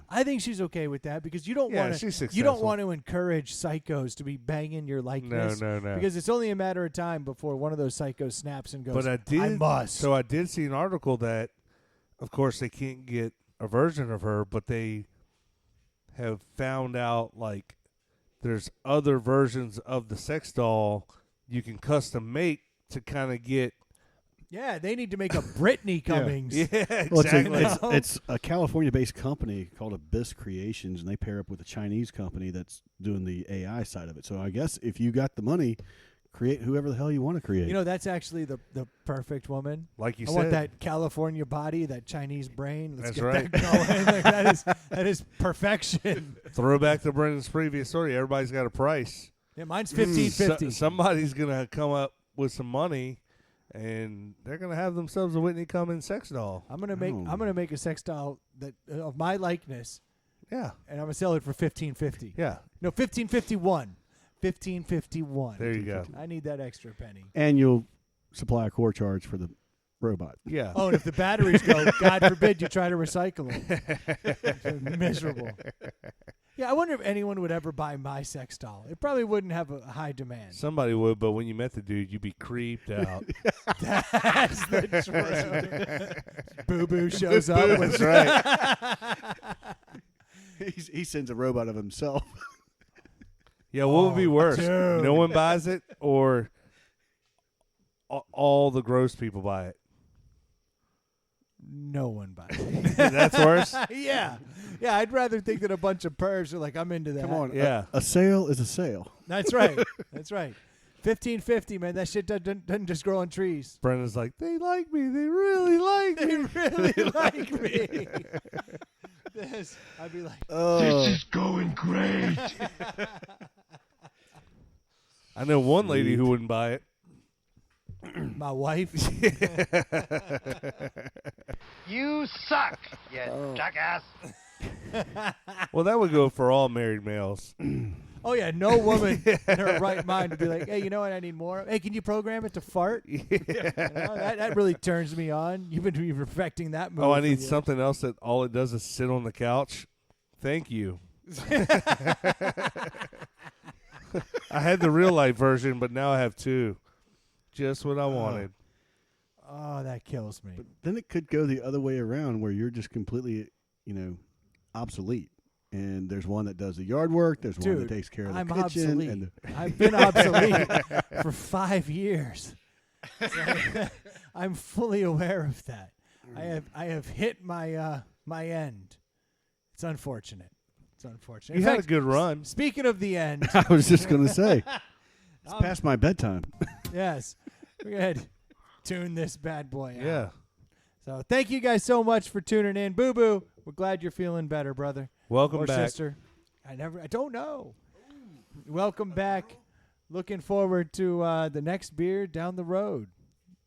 I think she's okay with that because you don't want to. She's You don't successful. want to encourage psychos to be banging your likeness. No. Because it's only a matter of time before one of those psychos snaps and goes. But I must. So I did see an article that, of course, they can't get a version of her, but they have found out like there's other versions of the sex doll you can custom make to kind of get. Yeah, they need to make a Britney Cummings. Yeah, exactly. Well, it's a California-based company called Abyss Creations, and they pair up with a Chinese company that's doing the AI side of it. So I guess if you got the money, create whoever the hell you want to create. You know, that's actually the perfect woman. Like you I said. want that California body, that Chinese brain. Let's That's get right. that going. Like, that is perfection. Throw back to Brendan's previous story. Everybody's got a price. Yeah, mine's $15.50. Somebody's gonna come up with some money. And they're gonna have themselves a Whitney Cummings sex doll. I'm gonna make a sex doll that of my likeness. Yeah, and I'm gonna sell it for $15.50. Yeah, no, $15.51. $15.51. There you go. I need that extra penny. And you'll supply a core charge for the robot. Yeah. Oh, and if the batteries go, God forbid you try to recycle them. Miserable. Yeah, I wonder if anyone would ever buy my sex doll. It probably wouldn't have a high demand. Somebody would, but when you met the dude, you'd be creeped out. That's the truth. Boo Boo shows up. That's right. He sends a robot of himself. Yeah, what would be worse? Dude. No one buys it, or all the gross people buy it? No one buys it. That's worse? Yeah. Yeah, I'd rather think that a bunch of pervs are like, I'm into that. Come on. Yeah. A sale is a sale. That's right. That's right. $15.50, man. That shit doesn't just grow on trees. Brendan's like, they like me. They really like me. They really like me. I'd be like, this is going great. I know one lady who wouldn't buy it. my wife. You suck, you jackass. Well, that would go for all married males. Oh, yeah, no woman in her right mind would be like, hey, you know what I need more of? Hey, can you program it to fart? Yeah. That really turns me on. You've been perfecting that move. Oh, I need something else that all it does is sit on the couch. Thank you. I had the real life version, but now I have two. Just what I wanted. Oh, that kills me. But then it could go the other way around where you're just completely, obsolete. And there's one that does the yard work. There's one that takes care of the I'm kitchen. obsolete. And I've been obsolete for 5 years. I'm fully aware of that. I have hit my my end. It's unfortunate. You had a good run. Speaking of the end. I was just going to say, it's past my bedtime. Yes. We're going to tune this bad boy out. Yeah. So thank you guys so much for tuning in. Boo Boo, we're glad you're feeling better, brother. Welcome or back. Sister. I don't know. Welcome back. Looking forward to the next beer down the road.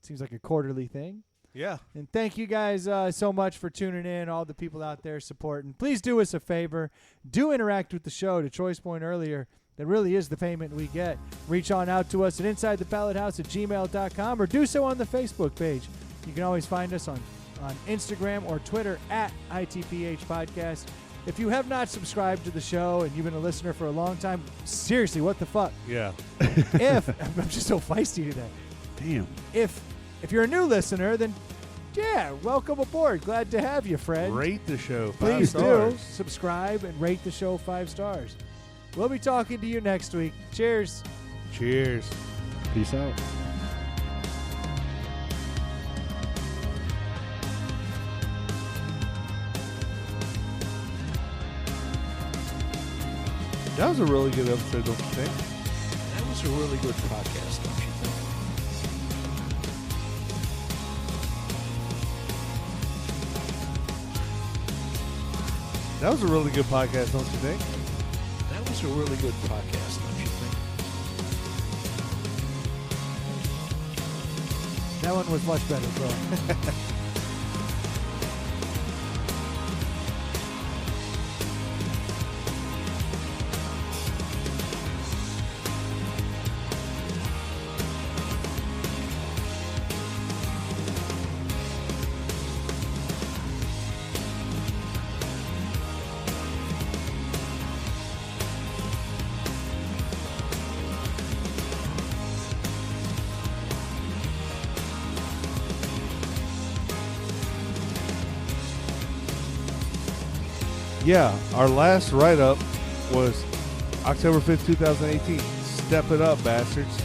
Seems like a quarterly thing. Yeah. And thank you guys so much for tuning in, all the people out there supporting. Please do us a favor. Do interact with the show. To Troy's point earlier, that really is the payment we get. Reach on out to us at InsideThePalletHouse@gmail.com or do so on the Facebook page. You can always find us on Instagram or Twitter at ITPH Podcast. If you have not subscribed to the show and you've been a listener for a long time, seriously, what the fuck? Yeah. I'm just so feisty today. Damn. If you're a new listener, then yeah, welcome aboard. Glad to have you, friend. Rate the show 5 Please stars. do subscribe and rate the show 5 stars. We'll be talking to you next week. Cheers. Cheers. Peace out. That was a really good episode, don't you think? That was a really good podcast, don't you think? That was a really good podcast, don't you think? That was a really good podcast, don't you think? That one was much better, bro. Yeah, our last write-up was October 5th, 2018. Step it up, bastards.